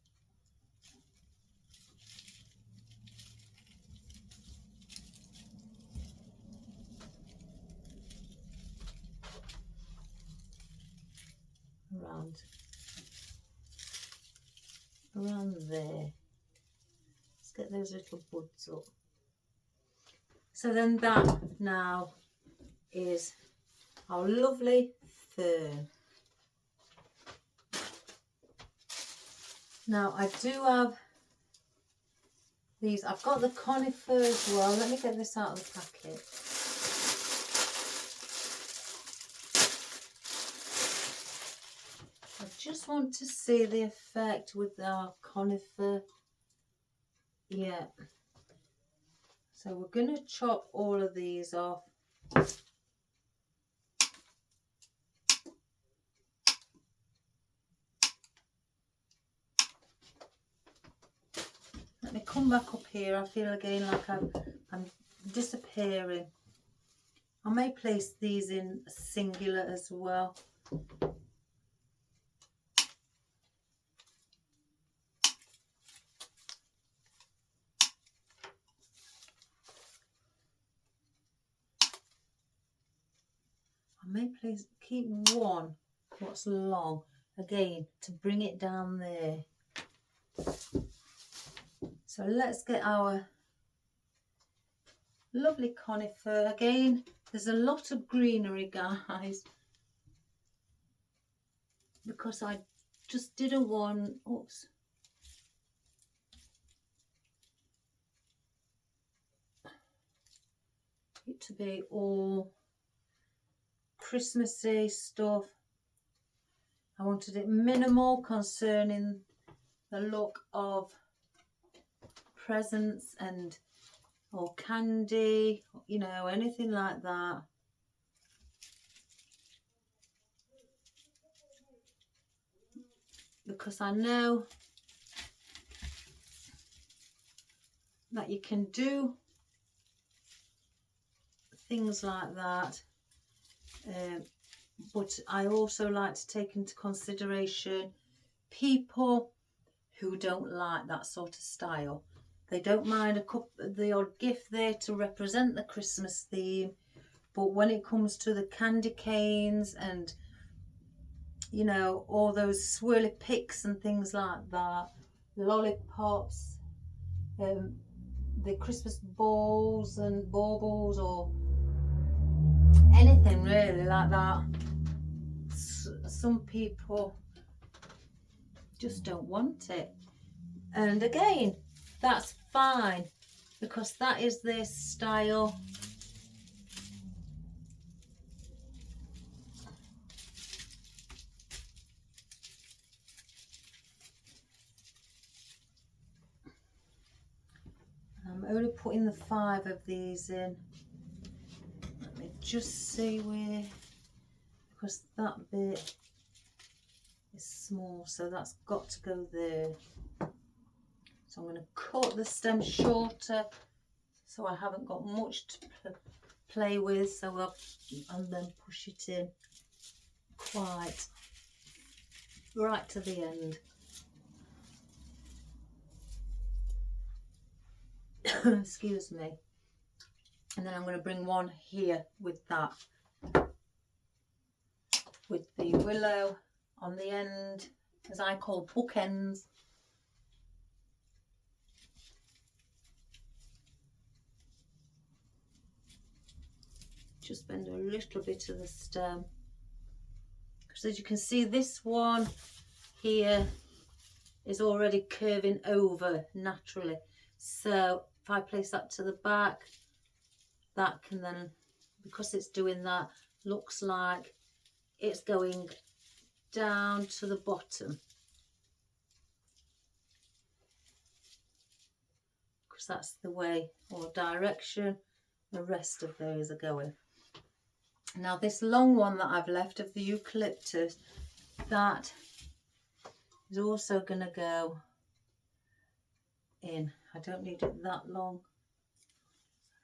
Around there. Let's get those little buds up. So then that now is our lovely fern. Now I do have these. I've got the conifer as well. Let me get this out of the packet. I just want to see the effect with our conifer. Yeah. So we're going to chop all of these off. Let me come back up here. I feel again like I'm disappearing. I may place these in singular as well. I may place, keep one what's long again to bring it down there. So let's get our lovely conifer again. There's a lot of greenery, guys, because I just didn't want, oops, it to be all Christmassy stuff. I wanted it minimal concerning the look of presents and or candy, you know, anything like that. Because I know that you can do things like that, but I also like to take into consideration people who don't like that sort of style. They don't mind the odd gift there to represent the Christmas theme, but when it comes to the candy canes and, you know, all those swirly picks and things like that, lollipops, the Christmas balls and baubles, or anything really like that, some people just don't want it. And again, that's fine, because that is their style. I'm only putting the 5 of these in. Let me just see where, because that bit is small, so that's got to go there. So I'm going to cut the stem shorter so I haven't got much to play with, so and then push it in quite right to the end. Excuse me. And then I'm going to bring one here with that, with the willow on the end, as I call bookends. Just bend a little bit of the stem, because as you can see, this one here is already curving over naturally. So if I place that to the back, that can then, because it's doing that, looks like it's going down to the bottom, because that's the way or direction the rest of those are going. Now this long one that I've left of the eucalyptus, that is also going to go in. I don't need it that long.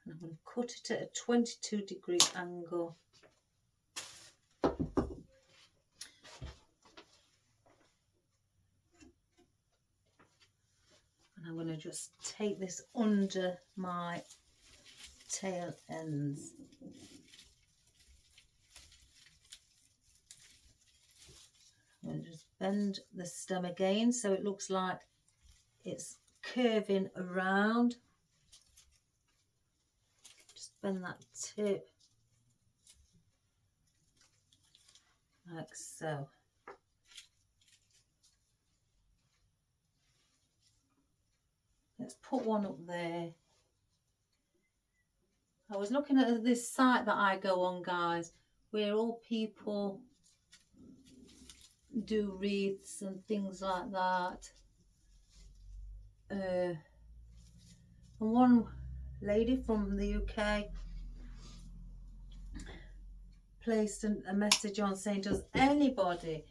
And I'm going to cut it at a 22-degree angle. And I'm going to just take this under my tail ends. I'm going to just bend the stem again so it looks like it's curving around. Just bend that tip like so. Let's put one up there. I was looking at this site that I go on, guys, where all people do wreaths and things like that. And one lady from the UK placed a message on saying, does anybody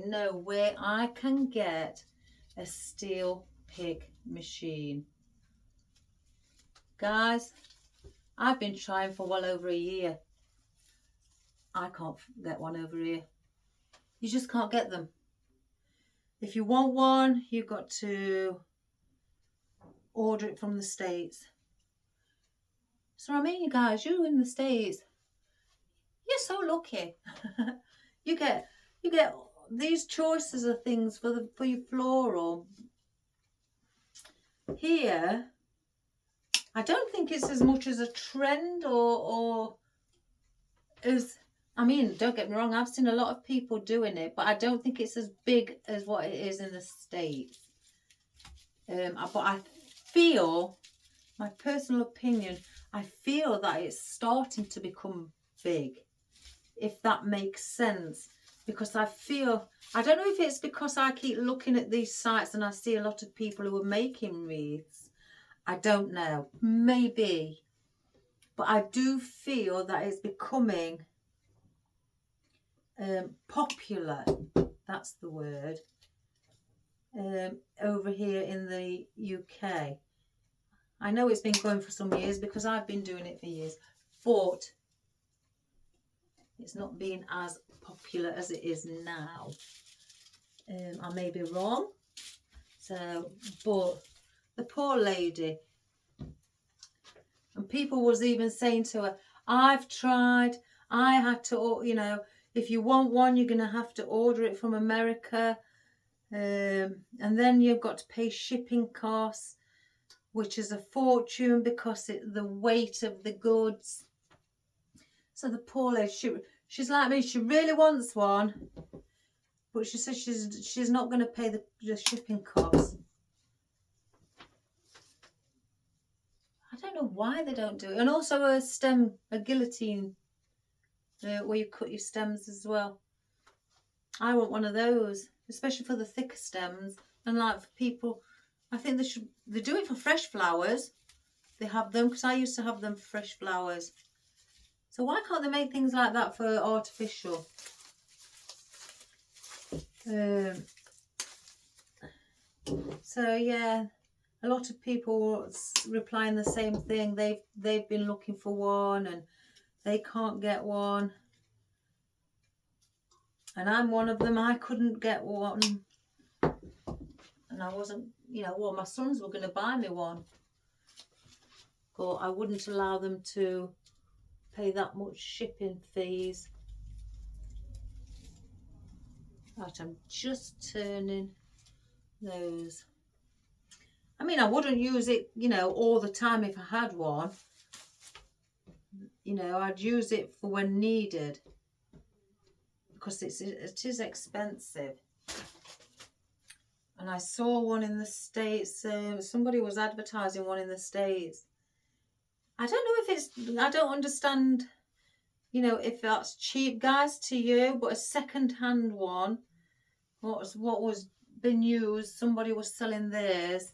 know where I can get a steel pig machine? Guys, I've been trying for well over a year. I can't get one over here. You just can't get them. If you want one, you've got to order it from the States. So I mean, you guys, you in the States, you're so lucky. you get these choices of things for your floral. Here, I don't think it's as much as a trend or as, I mean, don't get me wrong, I've seen a lot of people doing it, but I don't think it's as big as what it is in the States. But I feel, my personal opinion, I feel that it's starting to become big, if that makes sense. Because I feel, I don't know if it's because I keep looking at these sites and I see a lot of people who are making wreaths. I don't know, maybe. But I do feel that it's becoming popular, that's the word, over here in the UK. I know it's been going for some years because I've been doing it for years, but it's not been as popular as it is now. I may be wrong. So, but the poor lady, and people was even saying to her, I've tried, I had to, you know, if you want one, you're going to have to order it from America. And then you've got to pay shipping costs, which is a fortune because the weight of the goods. So the poor lady, she's like me, she really wants one, but she says she's not going to pay the shipping costs. I don't know why they don't do it. And also a guillotine, where you cut your stems as well. I want one of those, especially for the thicker stems. And like for people, I think they do it for fresh flowers. They have them, because I used to have them for fresh flowers. So why can't they make things like that for artificial? So yeah, a lot of people replying the same thing. They've been looking for one and they can't get one. And I'm one of them. I couldn't get one. And I wasn't, you know, well, my sons were going to buy me one, but I wouldn't allow them to pay that much shipping fees. Right, I'm just turning those. I mean, I wouldn't use it, you know, all the time if I had one. You know, I'd use it for when needed, because it is expensive. And I saw one in the States. Somebody was advertising one in the States. I don't know if it's, I don't understand, you know, if that's cheap, guys, to you, but a second-hand one, what was been used, somebody was selling theirs.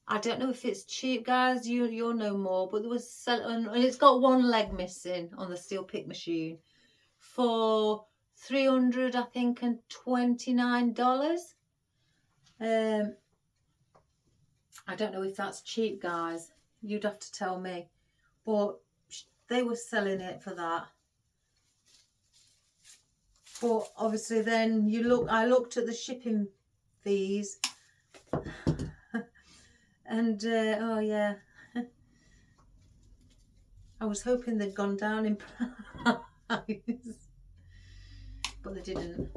I don't know if it's cheap, guys. You'll know more, but there was selling, and it's got one leg missing on the steel pick machine for $300, I think, and $29. I don't know if that's cheap, guys. You'd have to tell me, but they were selling it for that. But obviously, then I looked at the shipping fees. And oh yeah, I was hoping they'd gone down in price, but they didn't.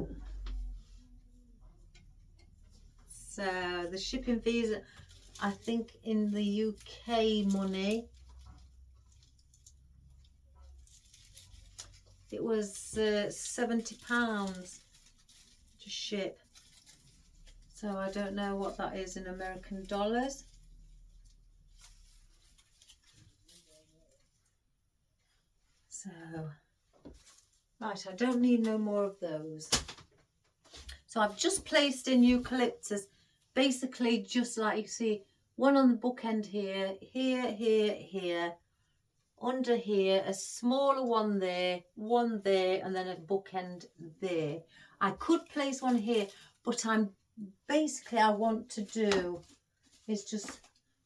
So the shipping fees, I think in the UK money, it was £70 to ship. So I don't know what that is in American dollars. So, right, I don't need no more of those. So I've just placed in eucalyptus, basically just like you see, one on the bookend here, here, under here, a smaller one there, and then a bookend there. I could place one here, but I want to do is just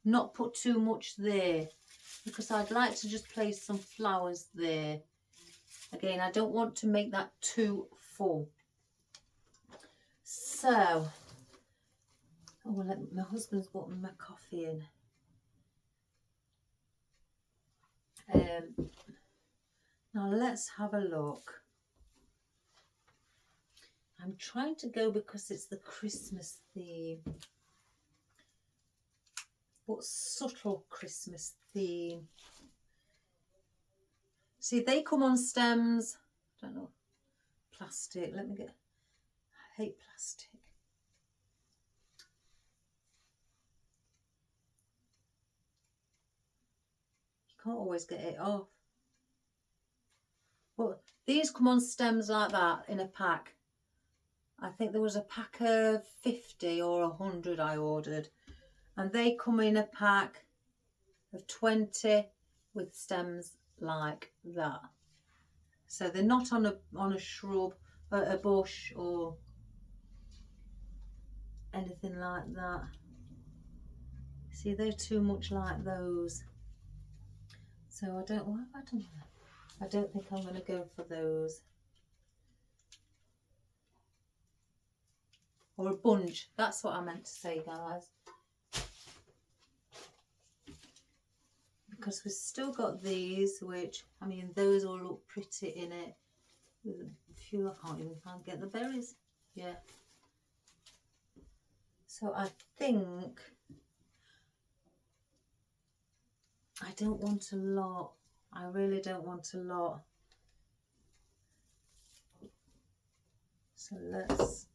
not put too much there, because I'd like to just place some flowers there. Again, I don't want to make that too full. So, oh, my husband's brought my coffee in. Now let's have a look. I'm trying to go because it's the Christmas theme, but subtle Christmas theme. See, they come on stems. I don't know, plastic. I hate plastic. You can't always get it off. But these come on stems like that in a pack. I think there was a pack of 50 or 100 I ordered. And they come in a pack of 20 with stems like that. So they're not on a shrub, a bush or anything like that. See, they're too much like those. So I don't think I'm going to go for those. Or a bunch. That's what I meant to say, guys. Because we've still got these, which, I mean, those all look pretty in it. With a few, I can't even get the berries. Yeah. So I think I don't want a lot. I really don't want a lot. So let's...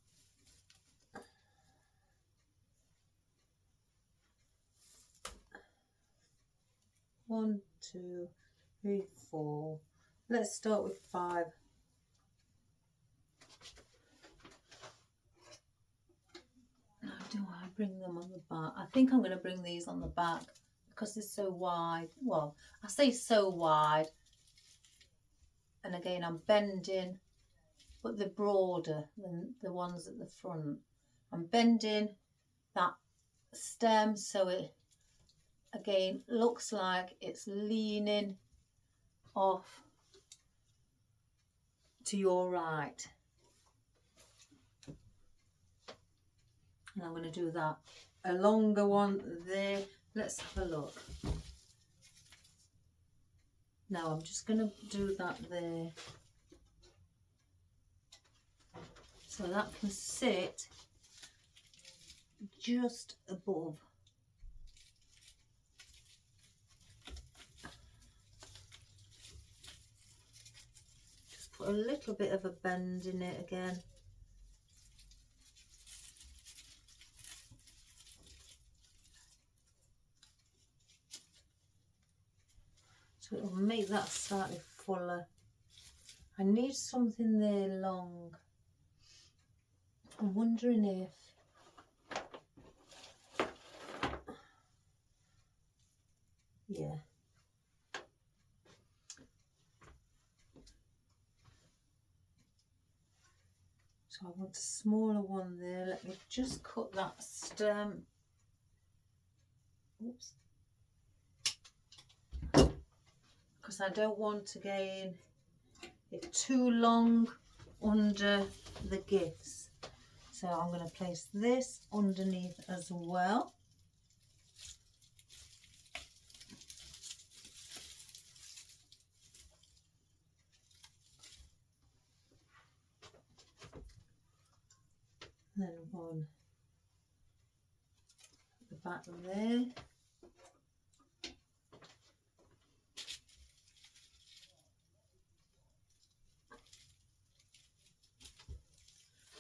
One, two, three, four. Let's start with 5. Now, do I bring them on the back? I think I'm going to bring these on the back because they're so wide. Well, I say so wide. And again, I'm bending, but they're broader than the ones at the front. I'm bending that stem so it, again, looks like it's leaning off to your right. And I'm going to do that. A longer one there. Let's have a look. Now I'm just going to do that there. So that can sit just above. Just put a little bit of a bend in it again. So it'll make that slightly fuller. I need something there long. I'm wondering if yeah. So I want a smaller one there. Let me just cut that stem. Oops. Because I don't want to gain it too long under the gifts. So I'm going to place this underneath as well. Then one at the back there.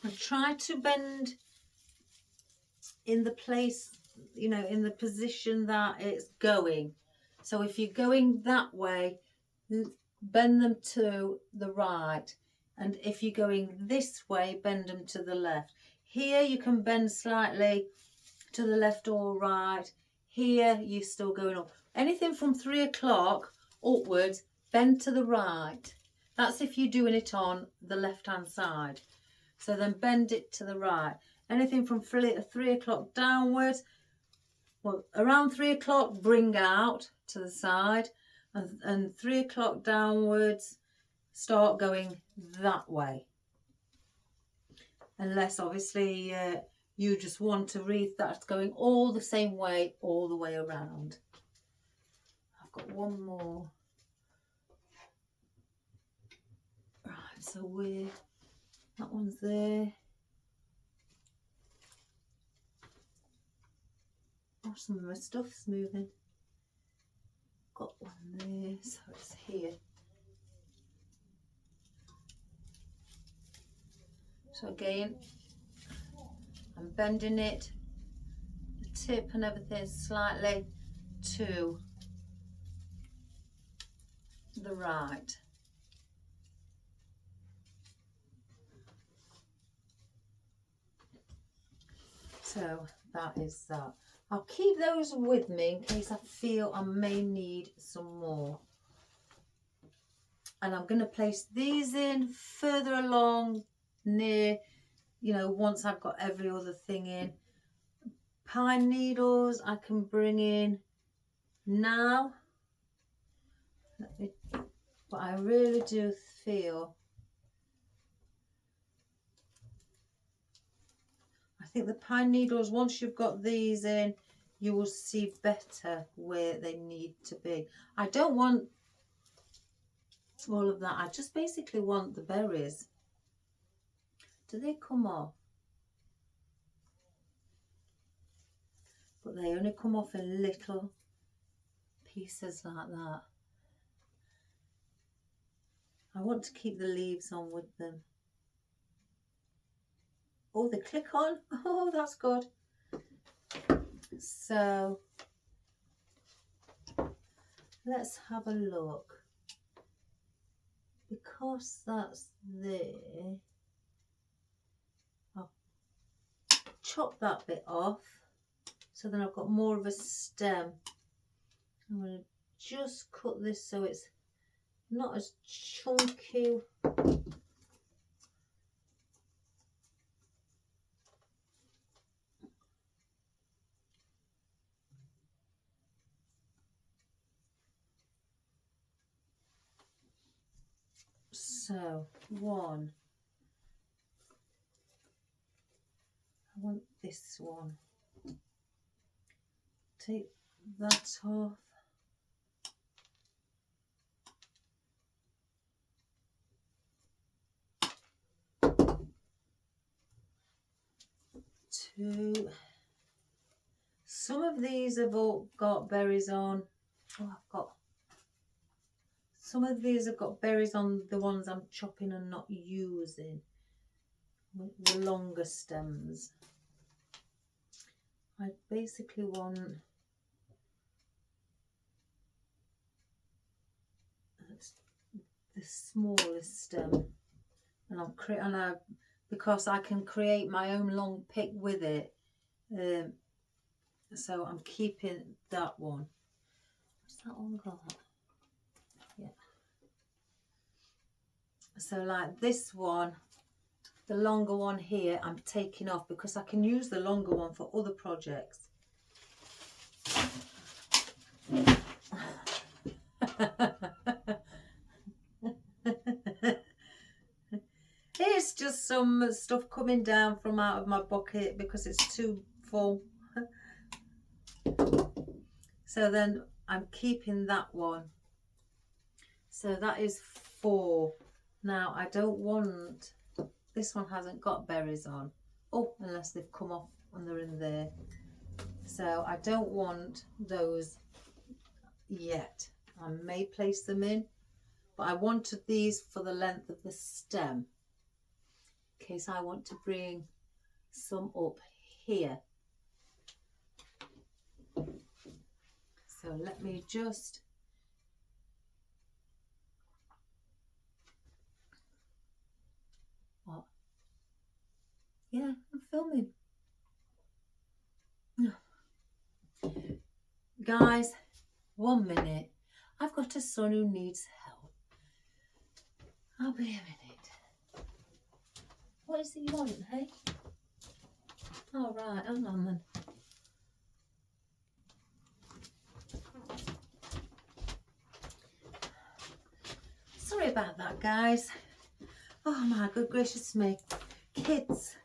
And try to bend in the place, you know, in the position that it's going. So if you're going that way, bend them to the right. And if you're going this way, bend them to the left. Here you can bend slightly to the left or right. Here you're still going up. Anything from 3 o'clock upwards, bend to the right. That's if you're doing it on the left hand side. So then bend it to the right. Anything from 3 o'clock downwards, well, around 3 o'clock, bring out to the side. And 3 o'clock downwards, start going that way. Unless obviously you just want a wreath that's going all the same way, all the way around. I've got one more. Right, so that one's there. Oh, some of my stuff's moving. Got one there, so it's here. So again, I'm bending it, the tip and everything slightly to the right. So that is that. I'll keep those with me in case I feel I may need some more. And I'm going to place these in further along near, you know, once I've got every other thing in. Pine needles I can bring in now. But I really do feel, I think the pine needles, once you've got these in, you will see better where they need to be. I don't want all of that. I just basically want the berries. Do they come off? But they only come off in little pieces like that. I want to keep the leaves on with them. Oh, they click on. Oh, that's good. So let's have a look. Because that's there, I'll chop that bit off. So then I've got more of a stem. I'm going to just cut this so it's not as chunky. So one, I want this one. Take that off. Two. Some of these have all got berries on. Oh, I've got. Some of these have got berries on the ones I'm chopping and not using. The longer stems. I basically want the smallest stem, and because I can create my own long pick with it, so I'm keeping that one. What's that one got? Yeah. So like this one, the longer one here, I'm taking off because I can use the longer one for other projects. It's just some stuff coming down from out of my bucket because it's too full. So then I'm keeping that one. So that is 4. Now I don't want, this one hasn't got berries on. Oh, unless they've come off and they're in there. So I don't want those yet. I may place them in, but I wanted these for the length of the stem, in case I want to bring some up here. So let me just what? Yeah, I'm filming. Guys, 1 minute. I've got a son who needs help. I'll be a minute. What is it you want, hey? All right, hang on then. Sorry about that, guys. Oh my good gracious me. Kids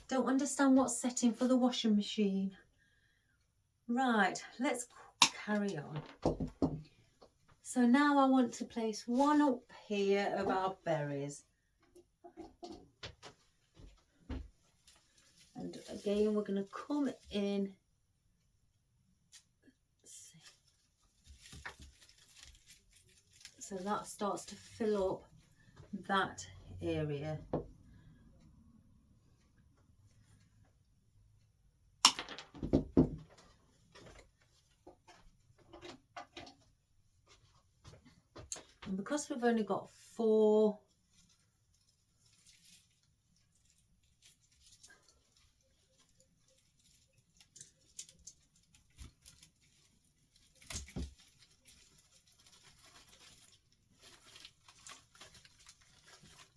don't understand what's setting for the washing machine. Right, let's carry on. So now I want to place one up here of our berries. And again, we're going to come in. Let's see. So that starts to fill up that area. And because we've only got 4,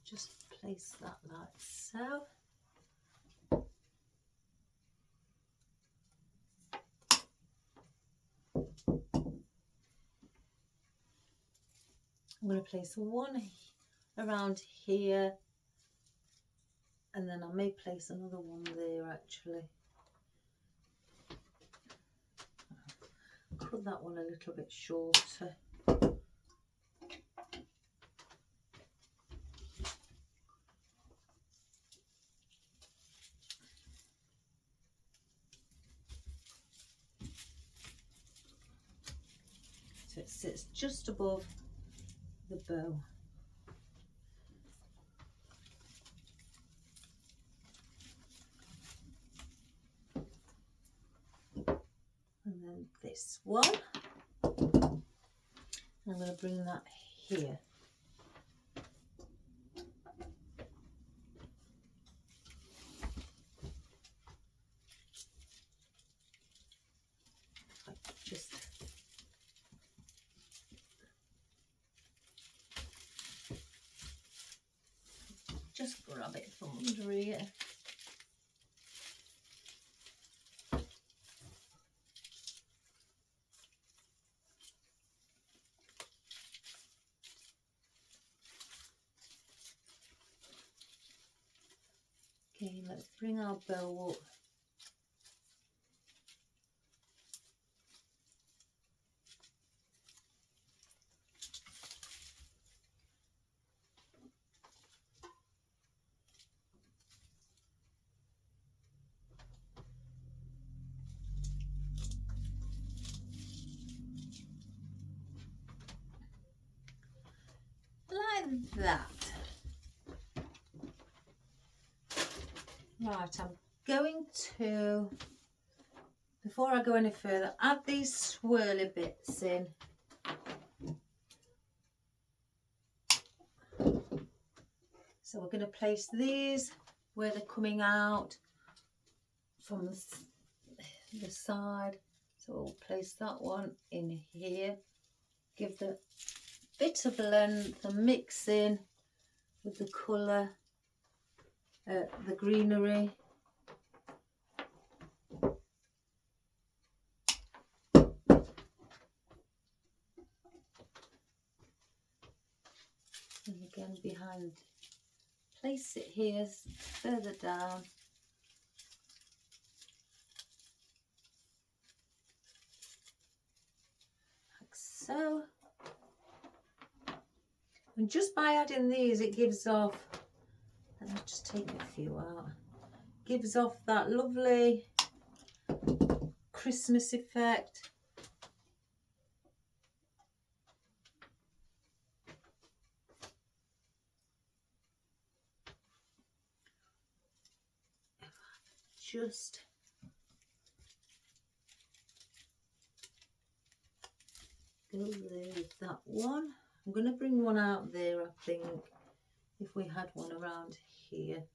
just place that like so. I'm going to place one around here, and then I may place another one there actually. Cut that one a little bit shorter. So it sits just above the bow. And then this one, I'm going to bring that here. Just grab it from under here. Okay, let's bring our bow up. Like that. Right, I'm going to, before I go any further, add these swirly bits in. So we're going to place these where they're coming out from the side. So we'll place that one in here, give the bit of length and mix in with the colour, the greenery. And again behind, place it here further down. Like so. And just by adding these, it gives off, let me just take a few out, gives off that lovely Christmas effect. Just go there with that one. I'm going to bring one out there, I think, if we had one around here.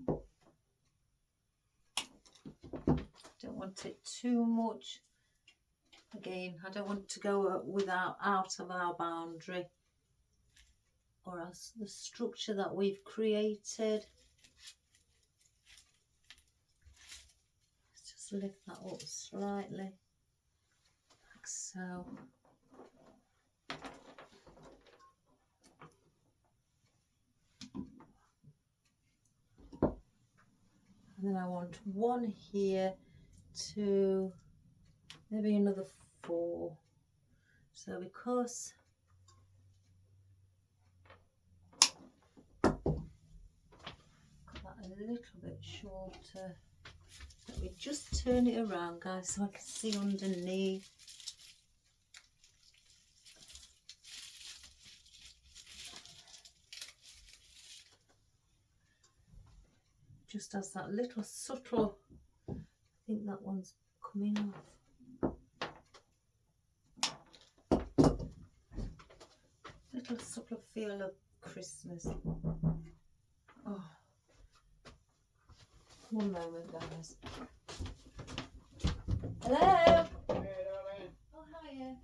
Don't want it too much. Again, I don't want to go out of our boundary, or else the structure that we've created. Let's just lift that up slightly, like so. And then I want one here, two, maybe another 4. So because got that a little bit shorter, let me just turn it around, guys, so I can see underneath. Just as that little subtle, I think that one's coming off. Little subtle feel of Christmas. Oh, one moment, guys. Hello. Hey, darling. Oh, hiya.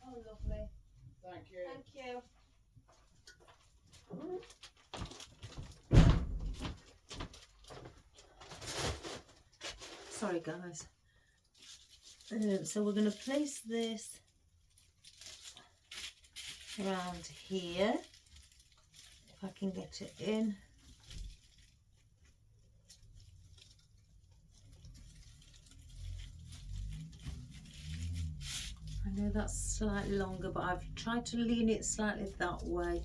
Oh, lovely. Thank you. Thank you. Sorry, guys. So we're going to place this around here, if I can get it in. I know that's slightly longer, but I've tried to lean it slightly that way.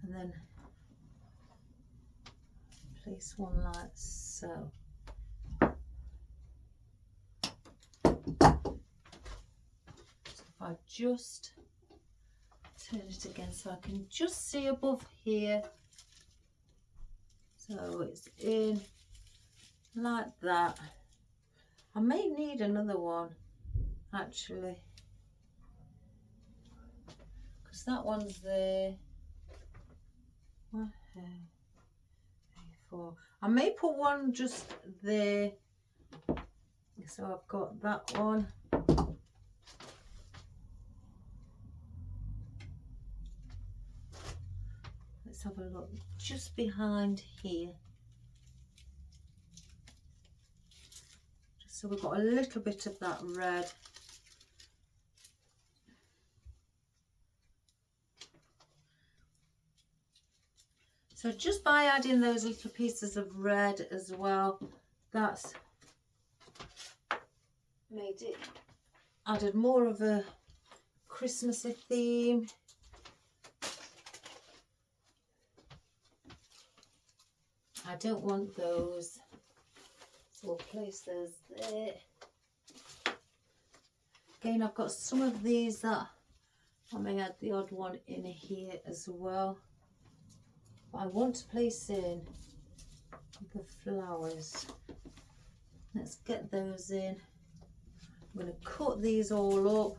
And then place one like so. So if I just turn it again so I can just see above here. So it's in like that. I may need another one actually, because that one's there. 1, 2, 3, 4. I may put one just there, so I've got that one. Let's have a look just behind here, just so we've got a little bit of that red. So just by adding those little pieces of red as well, that's made it, added more of a Christmassy theme. I don't want those, so we'll place those there. Again, I've got some of these that I may add the odd one in here as well. But I want to place in the flowers. Let's get those in. I'm going to cut these all up.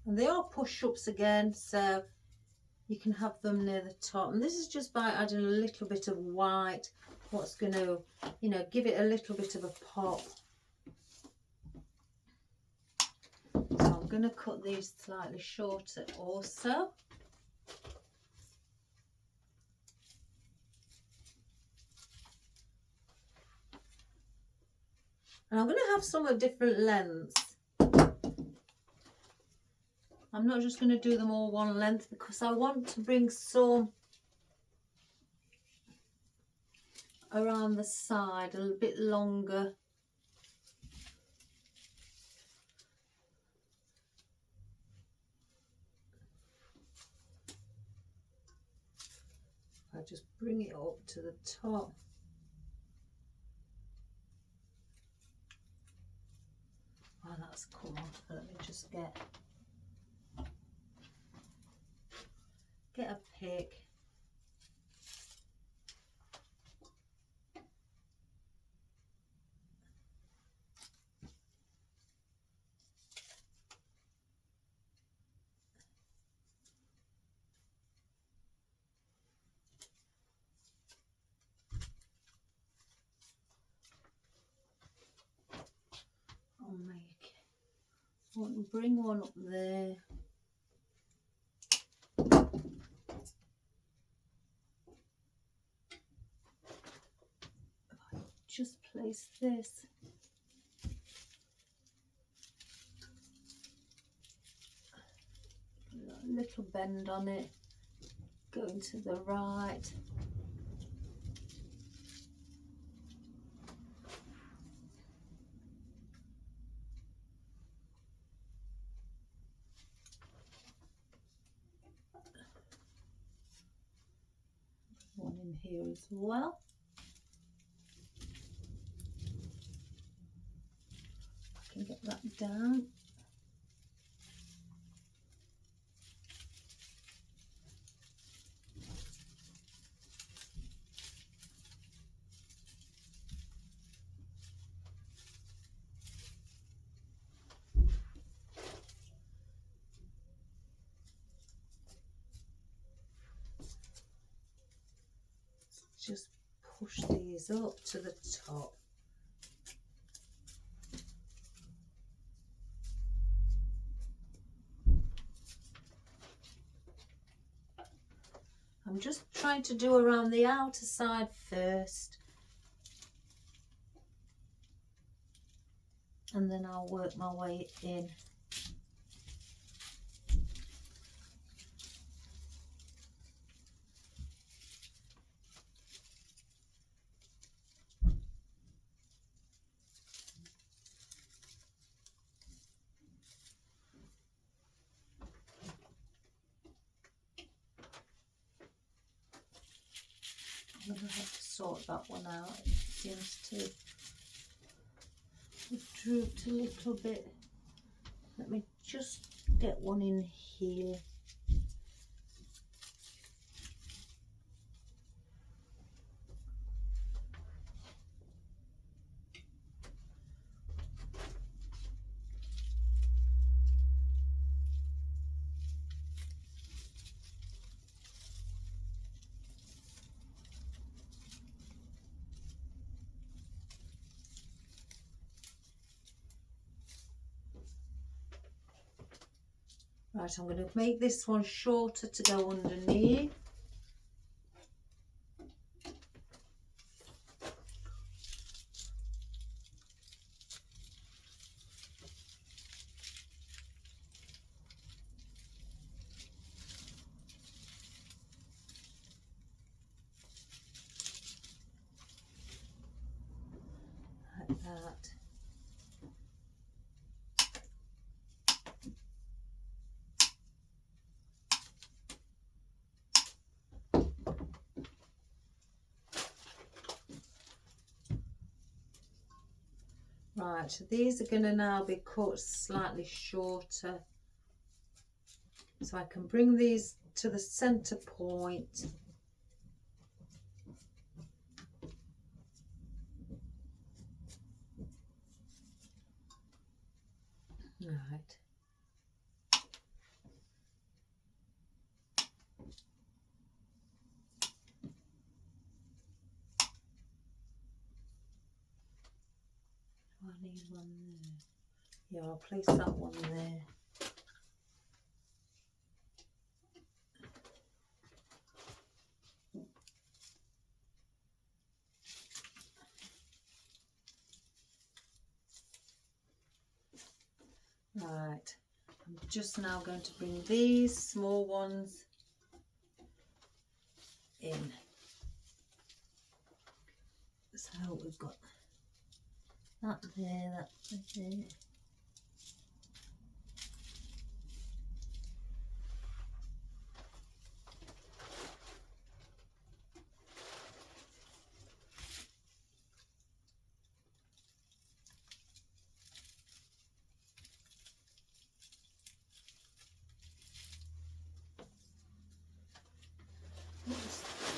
And they are push-ups again, so you can have them near the top. And this is just by adding a little bit of white, what's going to, you know, give it a little bit of a pop. So I'm going to cut these slightly shorter also. And I'm going to have some of different lengths. I'm not just going to do them all one length because I want to bring some around the side a little bit longer. I just bring it up to the top. Oh, that's come off. Let me just get a pick. Bring one up there. Just place this. A little bend on it. Going to the right. One in here as well. I can get that down. Just push these up to the top. I'm just trying to do around the outer side first, and then I'll work my way in. I'm going to have to sort that one out. It seems to have drooped a little bit. Let me just get one in here. Right, I'm going to make this one shorter to go underneath. Like that. Right, so these are going to now be cut slightly shorter. So I can bring these to the centre point. Right. Do I need one there? Yeah, I'll place that one there. Right, I'm just now going to bring these small ones in. So we've got that there, that there.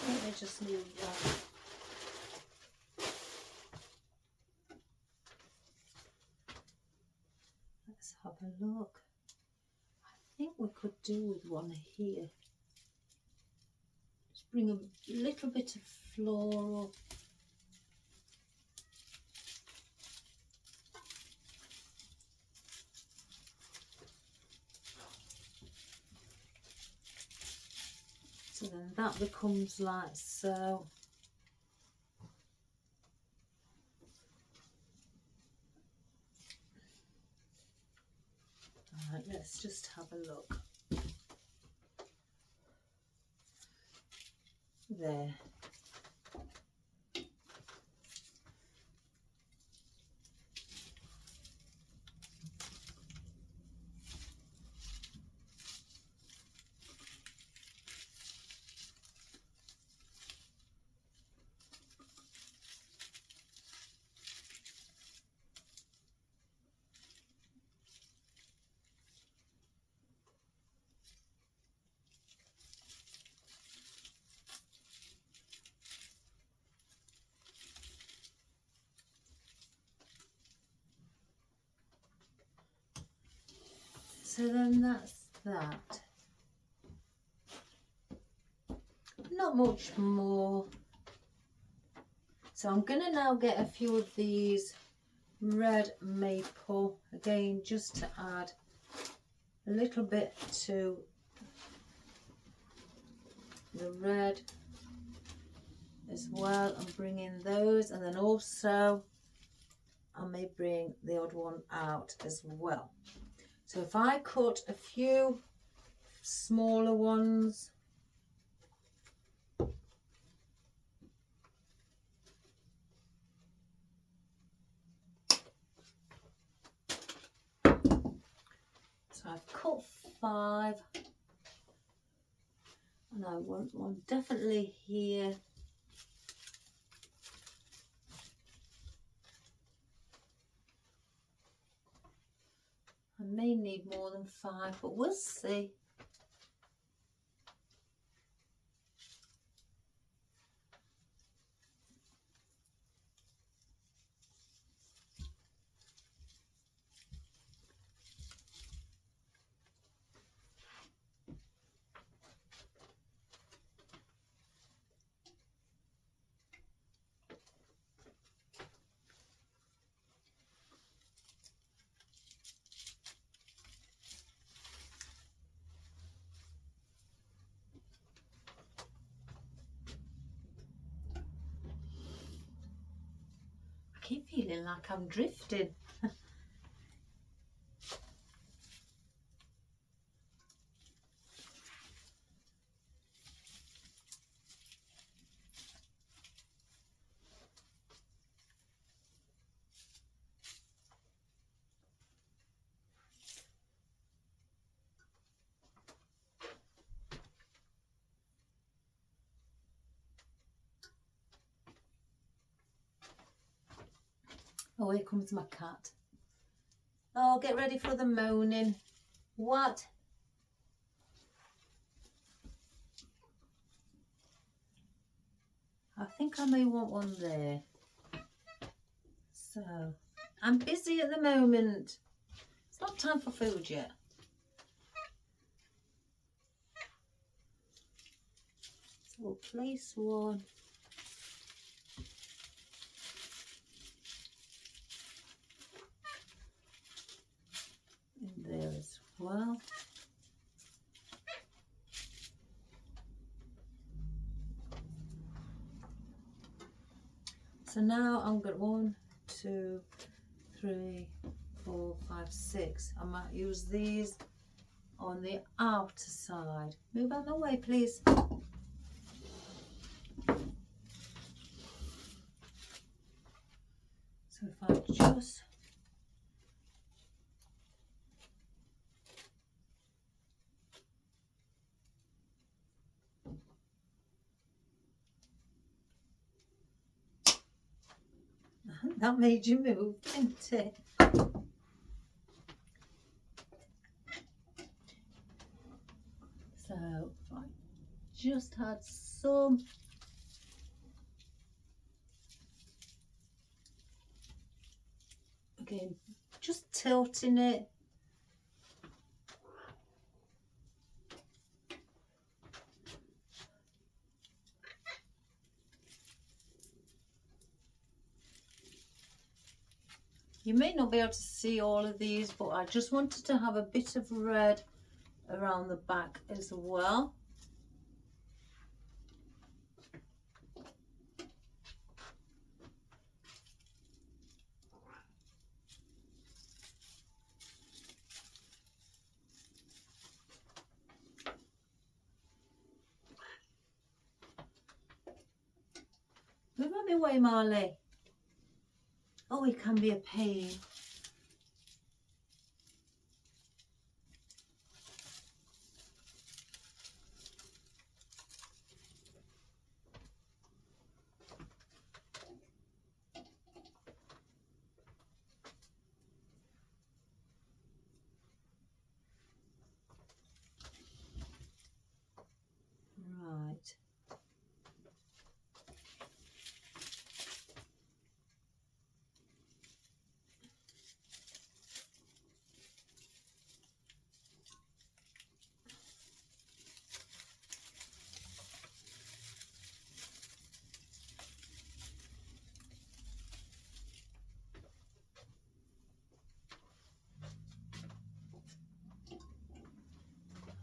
Let me just leave that. Let's have a look. I think we could do with one here. Just bring a little bit of floral. So then that becomes like so. Alright, let's just have a look. There. So then that's that. Not much more. So I'm going to now get a few of these red maple, again just to add a little bit to the red as well, and bring in those, and then also I may bring the odd one out as well. So if I cut a few smaller ones, so I've cut 5, and I want one definitely here. I may need more than 5, but we'll see. I keep feeling like I'm drifting. Oh, here comes my cat. Oh, get ready for the moaning. What? I think I may want one there. So, I'm busy at the moment. It's not time for food yet. So we'll place one. In there as well. So now I'm going 1, 2, 3, 4, 5, 6. I might use these on the outer side. Move out of the way, please. So if I just that made you move, didn't it? So I just had some again, just tilting it. You may not be able to see all of these, but I just wanted to have a bit of red around the back as well. Move out of my way, Marley. Oh, it can be a pain. Right.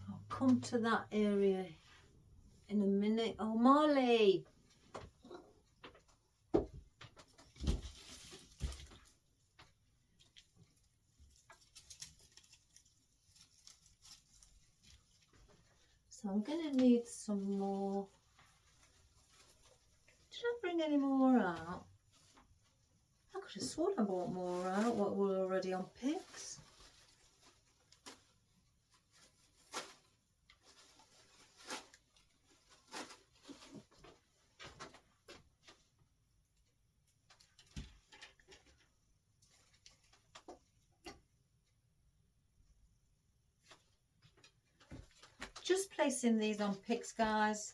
I'll come to that area in a minute. Oh, Marley. So I'm going to need some more. Did I bring any more out? I could have sworn I brought more out, what were already on picks. Just placing these on picks, guys.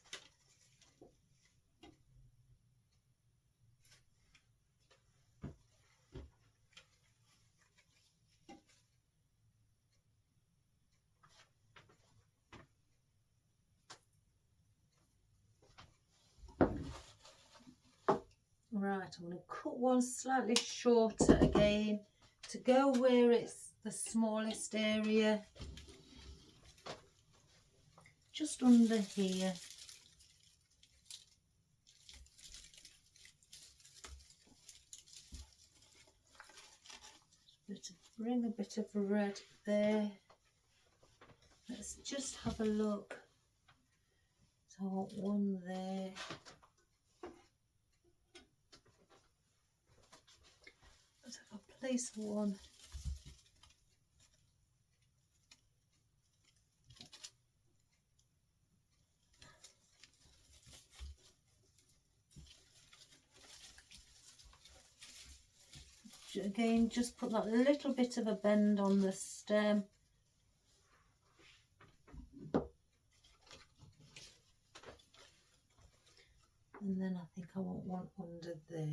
Right, I'm going to cut one slightly shorter again to go where it's the smallest area. Just under here. Bring a bit of red there. Let's just have a look. So I want one there. Let's have a place one. again, just put that little bit of a bend on the stem. And then I think I want one under there.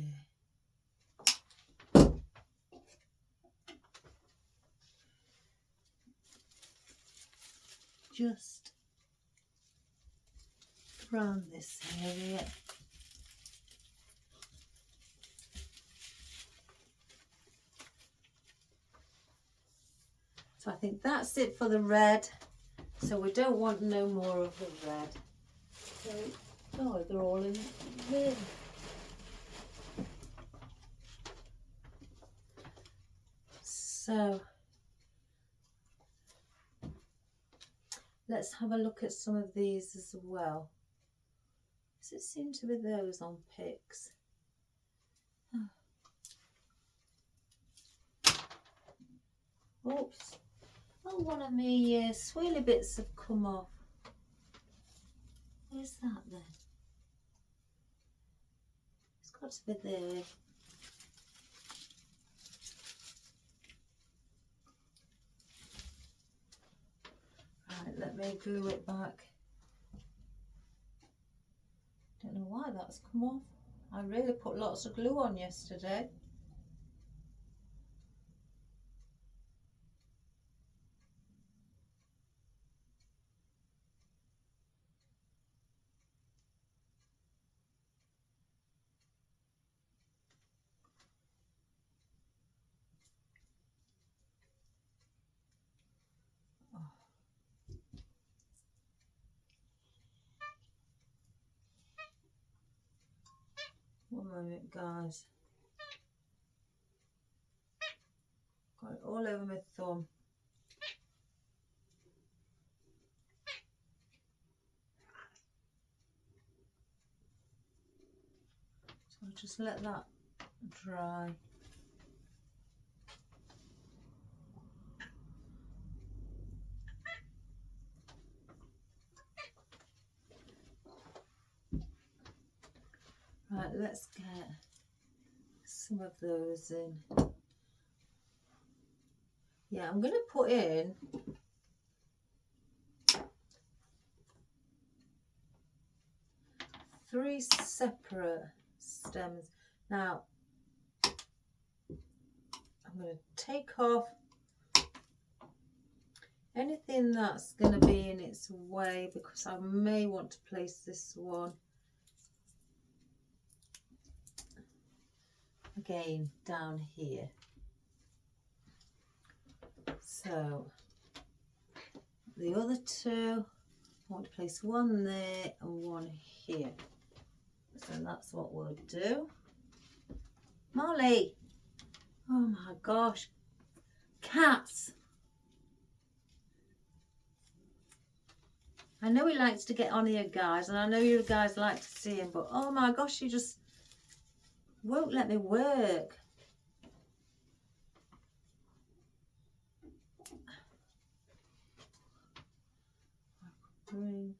Just around this area. So I think that's it for the red. So we don't want no more of the red. So, oh, they're all in there. So let's have a look at some of these as well. Does it seem to be those on pics? Oops. Oh, one of me swirly bits have come off. Where's that then? It's got to be there. Right, let me glue it back. Don't know why that's come off. I really put lots of glue on yesterday. One moment, guys. Got it all over my thumb. So I'll just let that dry. Right, let's get some of those in. Yeah, I'm going to put in three separate stems. Now, I'm going to take off anything that's going to be in its way because I may want to place this one again down here. So the other two, I want to place one there and one here. So that's what we'll do. Molly! Oh my gosh. Cats! I know he likes to get on here, guys, and I know you guys like to see him, but oh my gosh, he just won't let me work. Green.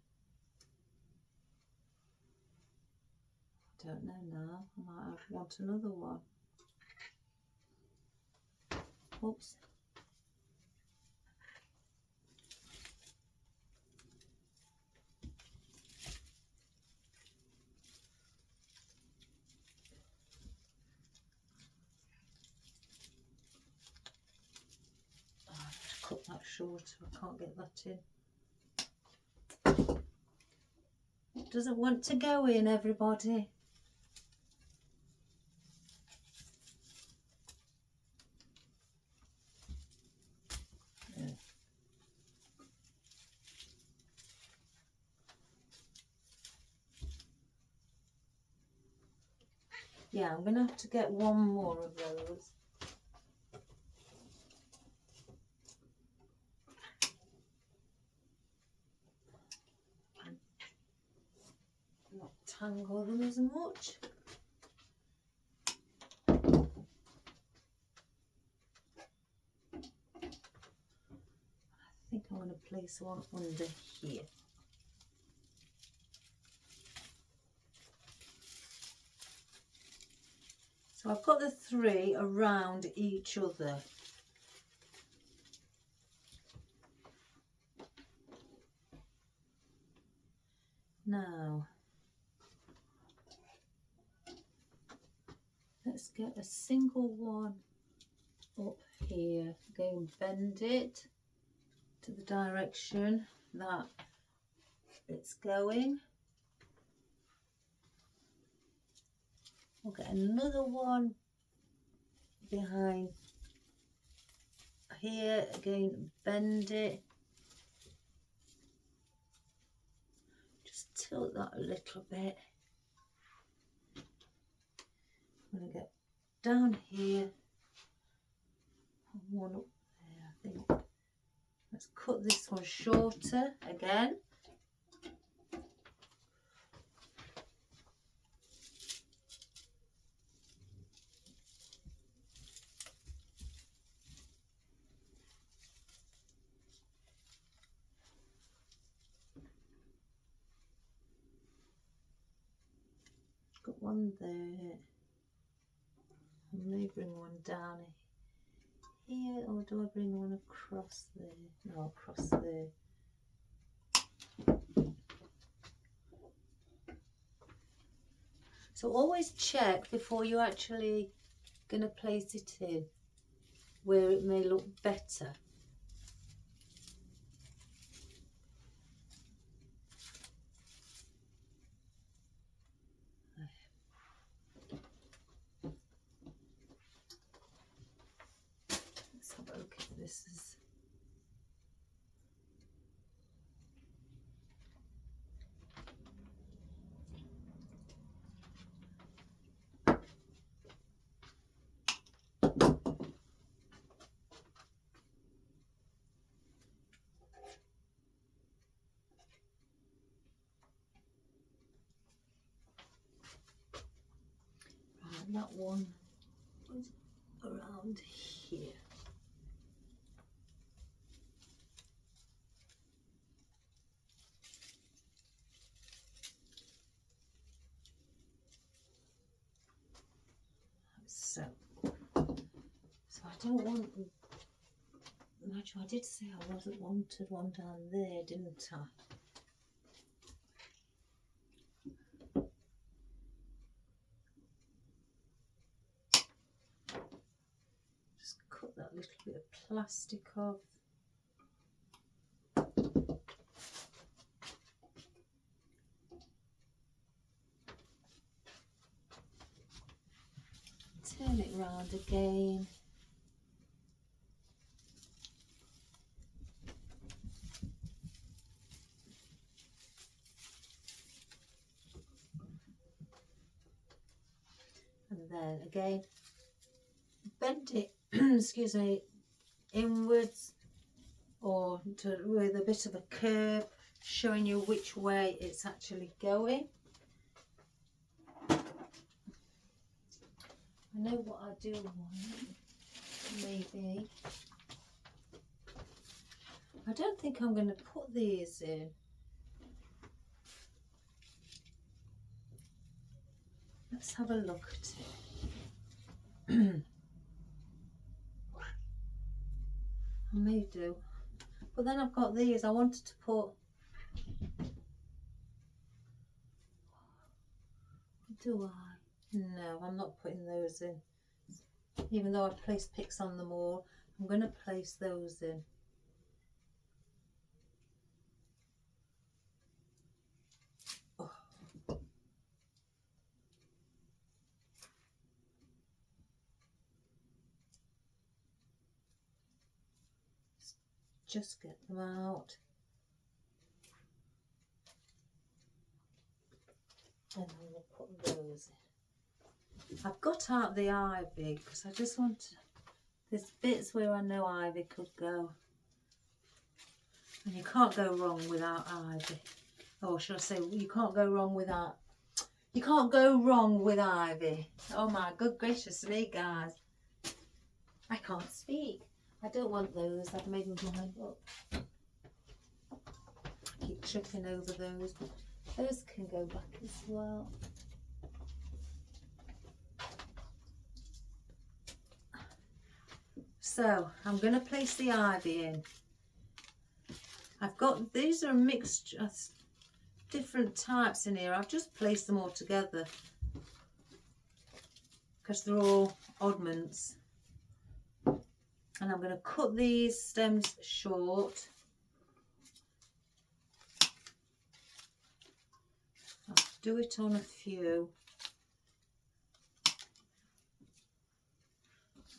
I don't know now. I might want another one. Oops. Oh, I have to cut that short. I can't get that in. It doesn't want to go in, everybody. Yeah, I'm going to have to get one more of those. Not tangle them as much. I think I want to place one under here. So I've got the 3 around each other. Now, let's get a single one up here. Go and bend it to the direction that it's going. We'll get another one behind here, again bend it. Just tilt that a little bit. I'm going to get down here, and one up there, I think. Let's cut this one shorter again. Got one there. I may bring one down here, or do I bring one across there? No, across there. So always check before you're actually going to place it in where it may look better. Let's have a look if this is. Right, that one was around here. So I don't want. Actually, I did say I wasn't wanted one down there, didn't I? Just cut that little bit of plastic off. Turn it round again. And then again, bend it, excuse me, inwards or with a bit of a curve, showing you which way it's actually going. I know what I do want, maybe. I don't think I'm going to put these in. Let's have a look at it. I may do. But then I've got these. I wanted to put... Do I? No, I'm not putting those in. Even though I've placed picks on them all, I'm going to place those in. Just get them out. And then we'll put those in. I've got out the ivy because I just want to, there's bits where I know ivy could go. And you can't go wrong without ivy. Or should I say, you can't go wrong without, you can't go wrong with ivy. Oh my good gracious me, guys. I can't speak. I don't want those. I've made my mind up. I keep tripping over those. Those can go back as well. So I'm going to place the ivy in. I've got, these are a mixture, different types in here. I've just placed them all together because they're all oddments. And I'm going to cut these stems short. I'll do it on a few.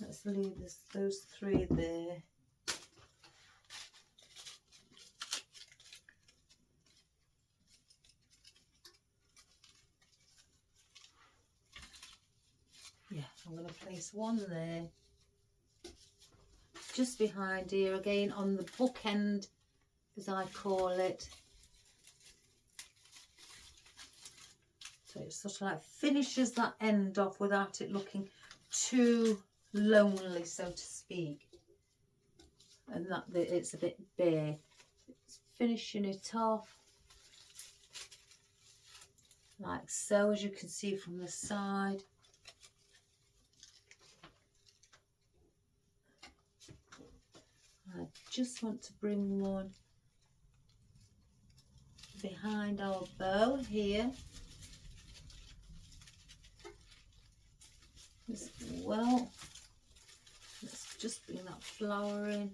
Let's leave those 3 there. Yeah, I'm going to place 1 there. Just behind here again on the bookend, as I call it. So it sort of like finishes that end off without it looking too lonely, so to speak. And that it's a bit bare. It's finishing it off like so, as you can see from the side. I just want to bring one behind our bow here as well. Let's just bring that flower in.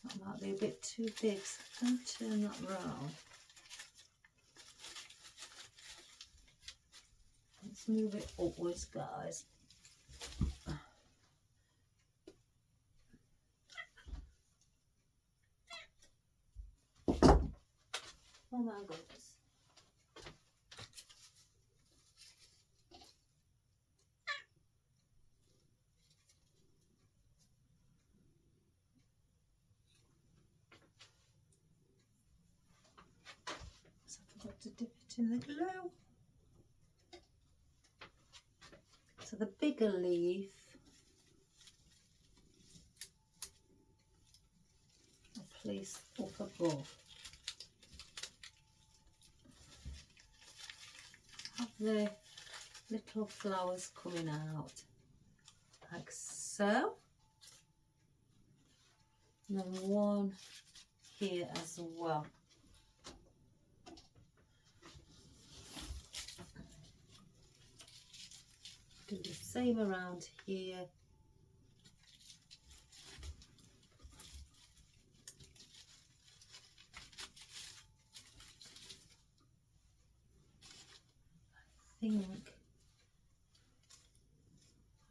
That might be a bit too big, so I'm going to turn that round. Let's move it upwards, guys. Oh my goodness. So I forgot to dip it in the glue. So the bigger leaf, I'll place up above. Have the little flowers coming out like so. And then 1 here as well. Do the same around here. I think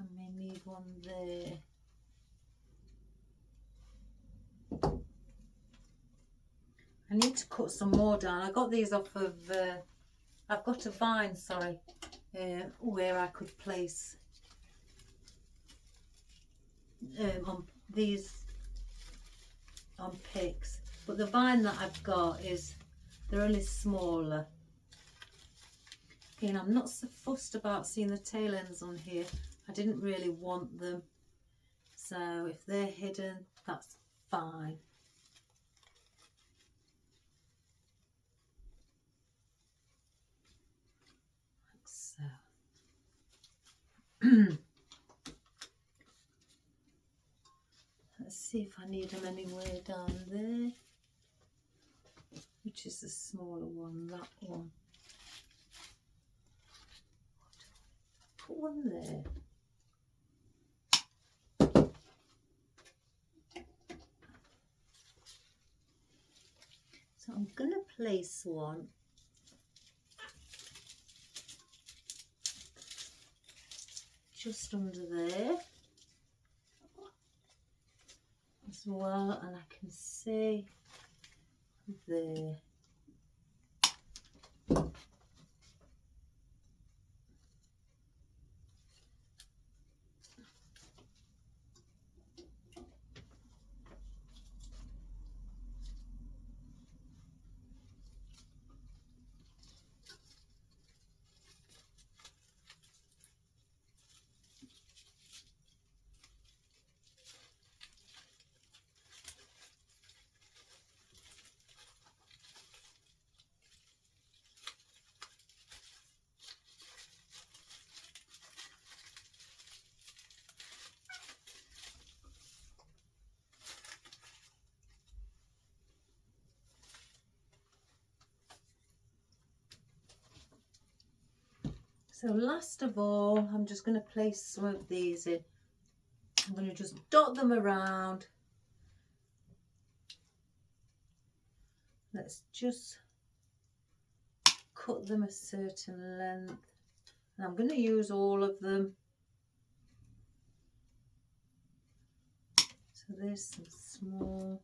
I may need 1 there. I need to cut some more down. I got these off of, I've got a vine, sorry, where I could place on these on picks. But the vine that I've got they're only smaller. Again, I'm not so fussed about seeing the tail ends on here. I didn't really want them. So if they're hidden, that's fine. So let's see if I need them anywhere down there. Which is the smaller one? That one. Put 1 there. So I'm going to place 1 just under there as well, and I can see there. So last of all, I'm just going to place some of these in. I'm going to just dot them around. Let's just cut them a certain length. And I'm going to use all of them. So there's some small.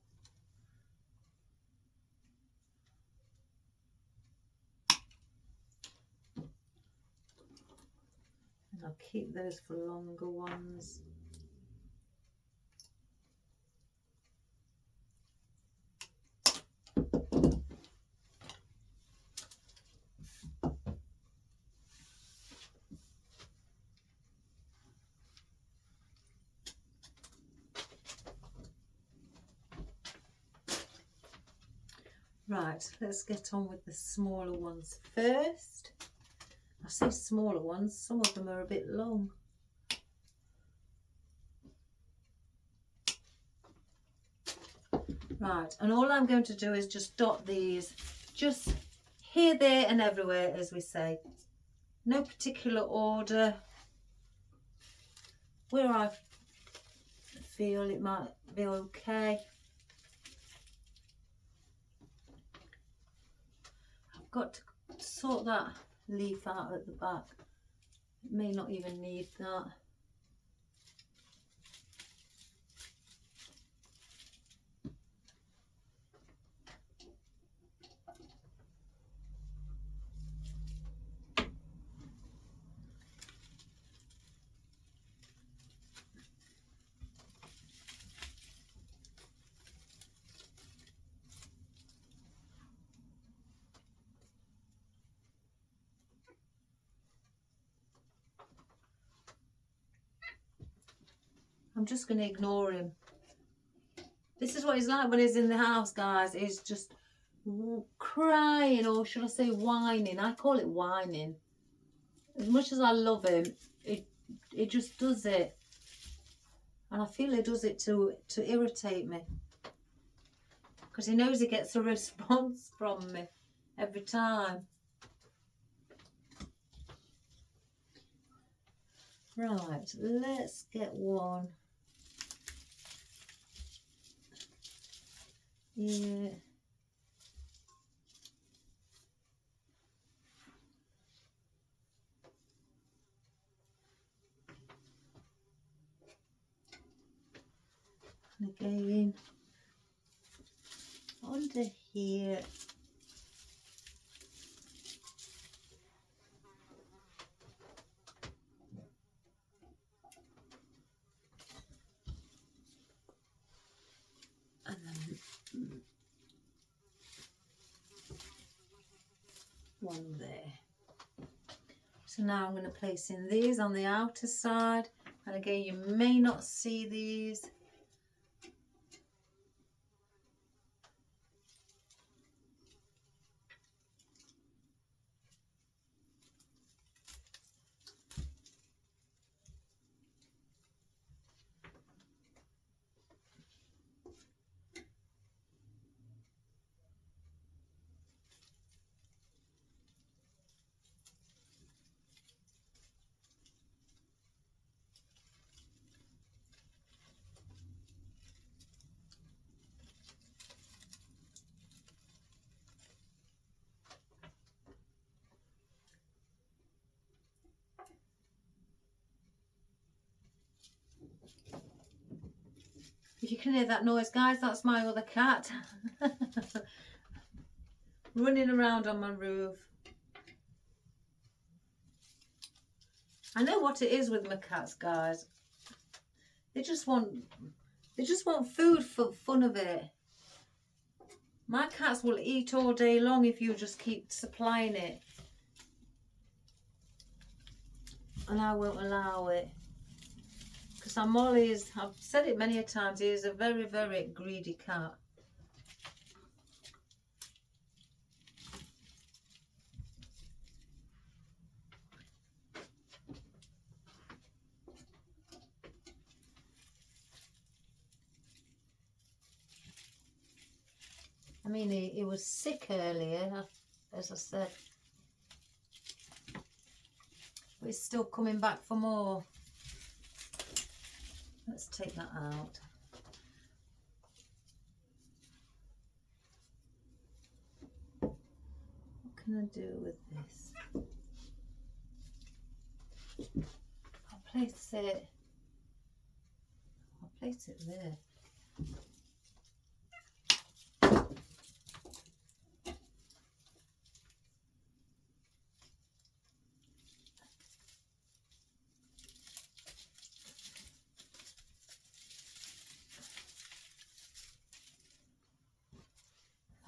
And I'll keep those for longer ones. Right, let's get on with the smaller ones first. I say smaller ones, some of them are a bit long. Right, and all I'm going to do is just dot these, just here, there and everywhere, as we say. No particular order. Where I feel it might be okay. I've got to sort that leaf out at the back. It may not even need that. I'm just going to ignore him. This is what he's like when he's in the house, guys. He's just crying, or should I say whining. I call it whining. As much as I love him, it just does it. And I feel he does it to irritate me. Because he knows he gets a response from me every time. Right, let's get one. Yeah. And again, under here. And then one there. So now I'm going to place in these on the outer side, and again you may not see these. If you can hear that noise, guys, that's my other cat running around on my roof. I know what it is with my cats, guys. They just want food for fun of it. My cats will eat all day long if you just keep supplying it. And I won't allow it. Because I've said it many a times, he is a very, very greedy cat. I mean, he was sick earlier, as I said. but it's still coming back for more. Let's take that out. What can I do with this? I'll place it there.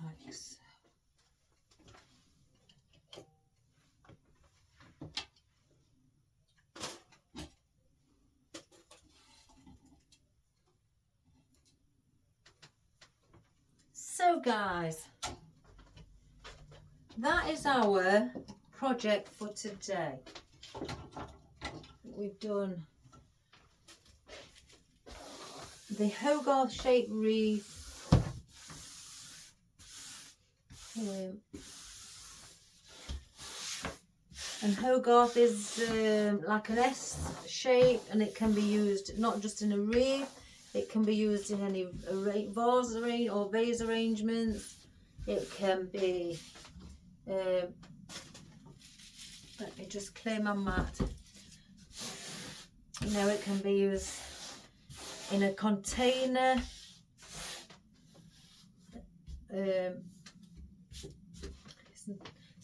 Like so. So guys, that is our project for today. We've done the Hogarth shaped wreath, and Hogarth is like an S shape, and it can be used not just in a wreath, it can be used in any vase arrangements. It can be, let me just clear my mat. You know, it can be used in a container. It's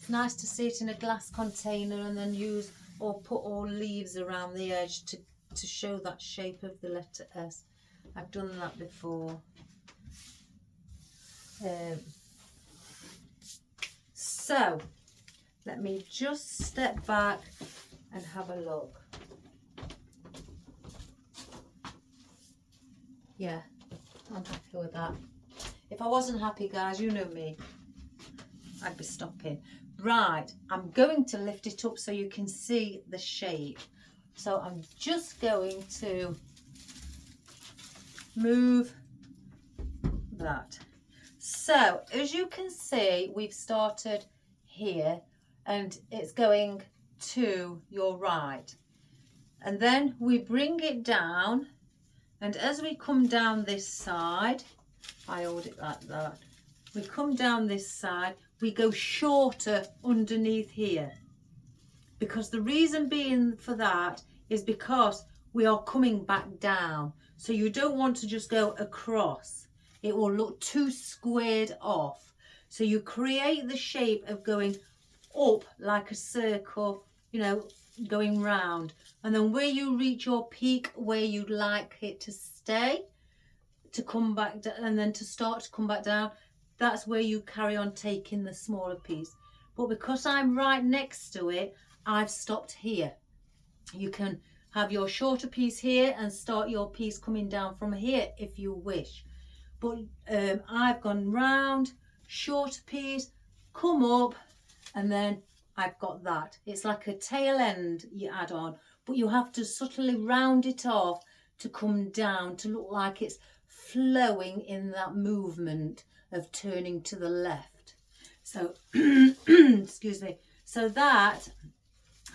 nice to see it in a glass container and then use or put all leaves around the edge to show that shape of the letter S. I've done that before. So let me just step back and have a look. Yeah, I'm happy with that. If I wasn't happy, guys, you know me, I'd be stopping. Right, I'm going to lift it up so you can see the shape. So I'm just going to move that. So as you can see, we've started here and it's going to your right, and then we bring it down, and as we come down this side, I hold it like that, we come down this side, we go shorter underneath here, because the reason being for that is because we are coming back down. So you don't want to just go across, it will look too squared off. So you create the shape of going up like a circle, you know, going round, and then where you reach your peak, where you'd like it to stay, to come back down, and then to start to come back down, that's where you carry on taking the smaller piece. But because I'm right next to it, I've stopped here. You can have your shorter piece here and start your piece coming down from here if you wish. But I've gone round, shorter piece, come up, and then I've got that. It's like a tail end you add on, but you have to subtly round it off to come down to look like it's flowing in that movement of turning to the left. So, excuse me. So that,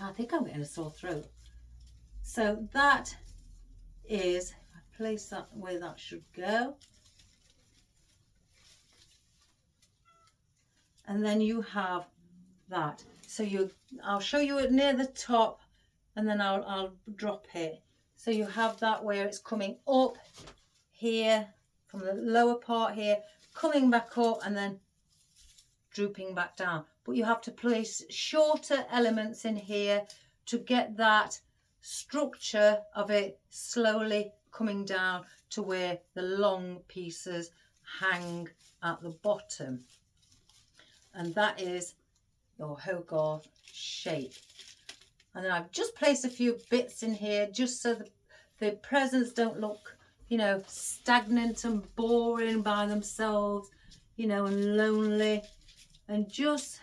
I think I'm getting a sore throat. So that is, I place that where that should go. And then you have that. So I'll show you it near the top, and then I'll drop it. So you have that where it's coming up here from the lower part here, coming back up and then drooping back down. But you have to place shorter elements in here to get that structure of it slowly coming down to where the long pieces hang at the bottom. And that is your Hogarth shape. And then I've just placed a few bits in here just so the presents don't look, you know, stagnant and boring by themselves, you know, and lonely. And just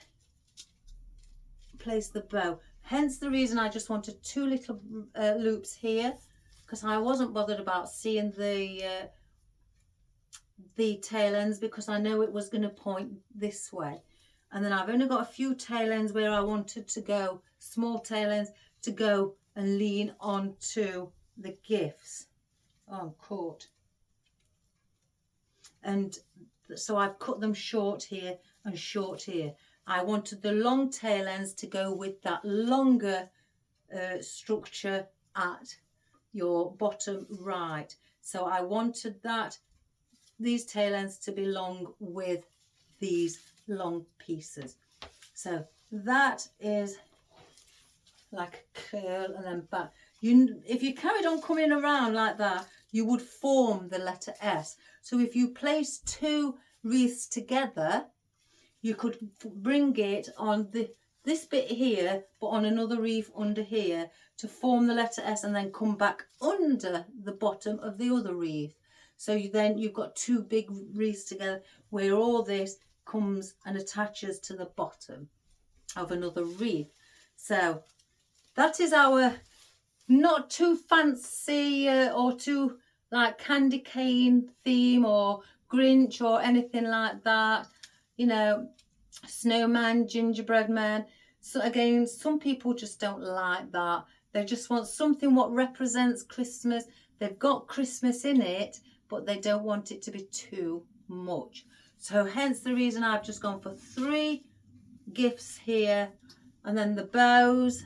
place the bow. Hence the reason I just wanted two little loops here, because I wasn't bothered about seeing the tail ends, because I know it was going to point this way. And then I've only got a few tail ends where I wanted to go, small tail ends, to go and lean onto the gifts. Oh, I'm caught. And so I've cut them short here and short here. I wanted the long tail ends to go with that longer structure at your bottom right. So I wanted these tail ends to be long with these long pieces. So that is like a curl and then back. If you carried on coming around like that, you would form the letter S. So if you place two wreaths together, you could bring it on this bit here, but on another wreath under here to form the letter S, and then come back under the bottom of the other wreath. So you've got two big wreaths together where all this comes and attaches to the bottom of another wreath. So that is our not too fancy or too like candy cane theme or Grinch or anything like that. You know, snowman, gingerbread man. So again, some people just don't like that. They just want something what represents Christmas. They've got Christmas in it, but they don't want it to be too much. So hence the reason I've just gone for 3 gifts here, and then the bows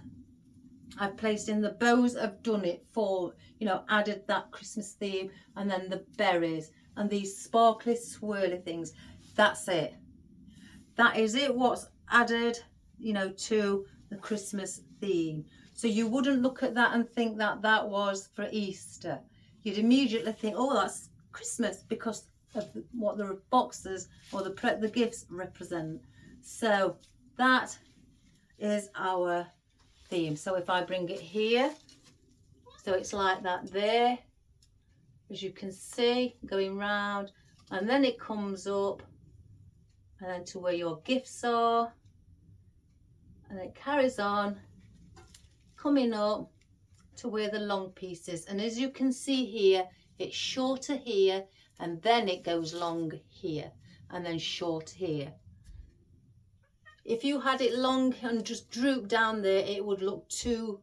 I've placed in. The bows have done it for, you know, added that Christmas theme, and then the berries and these sparkly swirly things. That's it. That is it, what's added, you know, to the Christmas theme. So you wouldn't look at that and think that that was for Easter. You'd immediately think, oh, that's Christmas, because of what the boxes or the gifts represent. So that is our theme. So if I bring it here, so it's like that there, as you can see, going round, and then it comes up and then to where your gifts are, and it carries on coming up to where the long piece is. And as you can see here, it's shorter here, and then it goes long here, and then short here. If you had it long and just droop down there, it would look too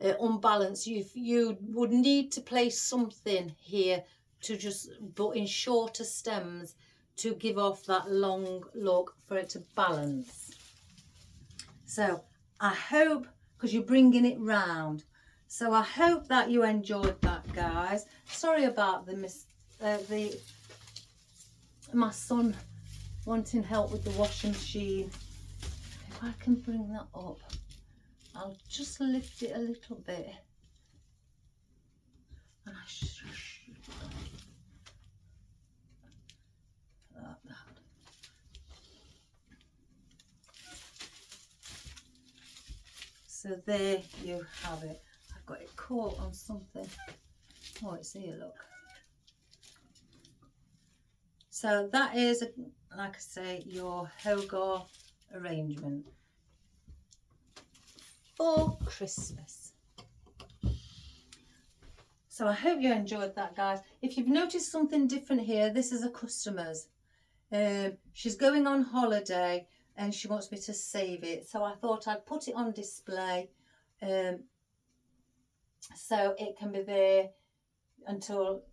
unbalanced. You would need to place something here to just, but in shorter stems, to give off that long look for it to balance. So I hope, because you're bringing it round, so I hope that you enjoyed that, guys. Sorry about my son wanting help with the washing machine. If I can bring that up, I'll just lift it a little bit, and I should like that. So there you have it. I've got it caught on something. Oh, it's here, look. So that is, like I say, your Hogar arrangement for Christmas. So I hope you enjoyed that, guys. If you've noticed something different here, this is a customer's. She's going on holiday and she wants me to save it. So I thought I'd put it on display so it can be there until,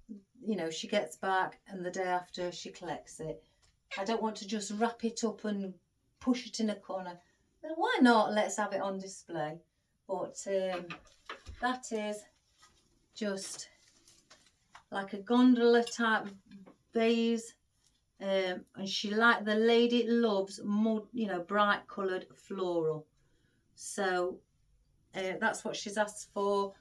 you know, she gets back and the day after she collects it. I don't want to just wrap it up and push it in a corner. Well, why not? Let's have it on display. But that is just like a gondola type vase, and the lady loves more, you know, bright coloured floral. So that's what she's asked for.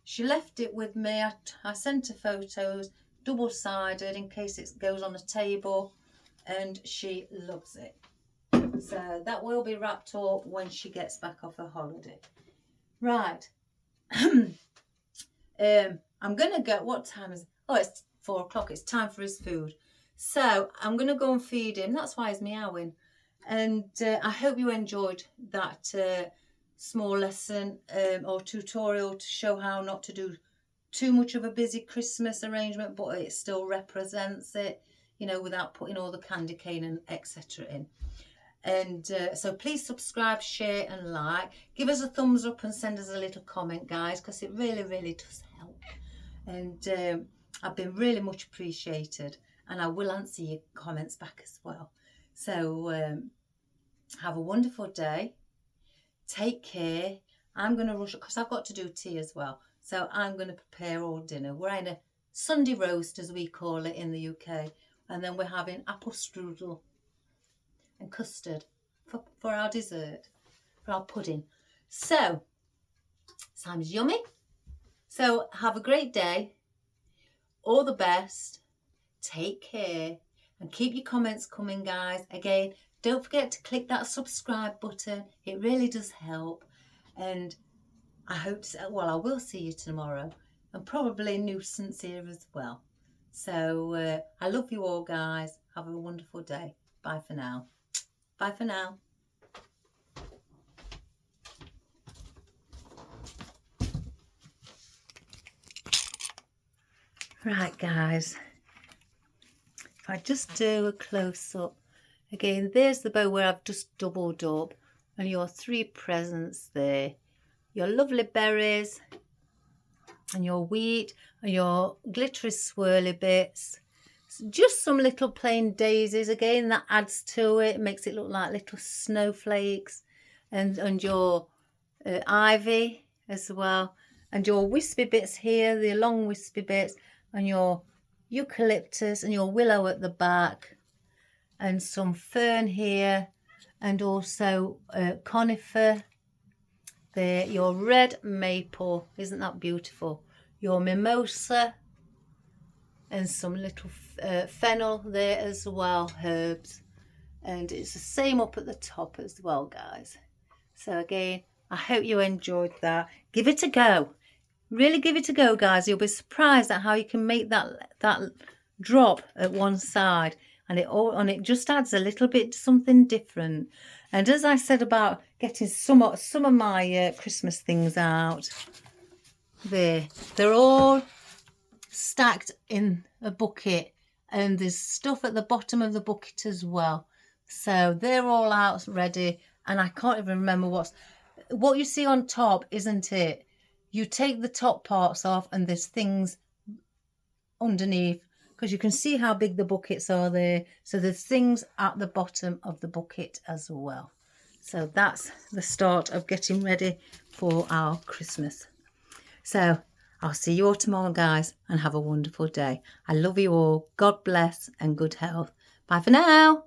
She left it with me. I sent her photos, double-sided, in case it goes on a table, and she loves it. So that will be wrapped up when she gets back off her holiday. Right. I'm going to go, what time is it? Oh, it's 4 o'clock. It's time for his food. So I'm going to go and feed him. That's why he's meowing. And I hope you enjoyed that small lesson or tutorial to show how not to do too much of a busy Christmas arrangement, but it still represents it, you know, without putting all the candy cane and etc. in. And so please subscribe, share and like. Give us a thumbs up and send us a little comment, guys, because it really, really does help. And I've been really much appreciated. And I will answer your comments back as well. So have a wonderful day. Take care. I'm going to rush because I've got to do tea as well. So I'm going to prepare all dinner. We're having a Sunday roast, as we call it in the UK. And then we're having apple strudel and custard for our dessert, for our pudding. So, sounds yummy. So, have a great day. All the best. Take care. And keep your comments coming, guys. Again, don't forget to click that subscribe button. It really does help. And I hope to, well, I will see you tomorrow. And probably nuisance here as well. So, I love you all, guys. Have a wonderful day. Bye for now. Bye for now. Right, guys. If I just do a close-up. Again, there's the bow where I've just doubled up. And your 3 presents there. Your lovely berries. And your wheat. And your glittery swirly bits. Just some little plain daisies. Again, that adds to it. Makes it look like little snowflakes. And your ivy as well. And your wispy bits here. The long wispy bits. And your eucalyptus. And your willow at the back. And some fern here. And also conifer. There. Your red maple. Isn't that beautiful? Your mimosa. And some little fennel there as well, herbs. And it's the same up at the top as well, guys. So again, I hope you enjoyed that. Give it a go. Really give it a go, guys. You'll be surprised at how you can make that drop at one side. And it just adds a little bit something different. And as I said about getting some of my Christmas things out, they're all stacked in a bucket, and there's stuff at the bottom of the bucket as well. So they're all out ready, and I can't even remember what you see on top, isn't it? You take the top parts off and there's things underneath, because you can see how big the buckets are there. So there's things at the bottom of the bucket as well. So that's the start of getting ready for our Christmas. So I'll see you all tomorrow, guys, and have a wonderful day. I love you all. God bless and good health. Bye for now.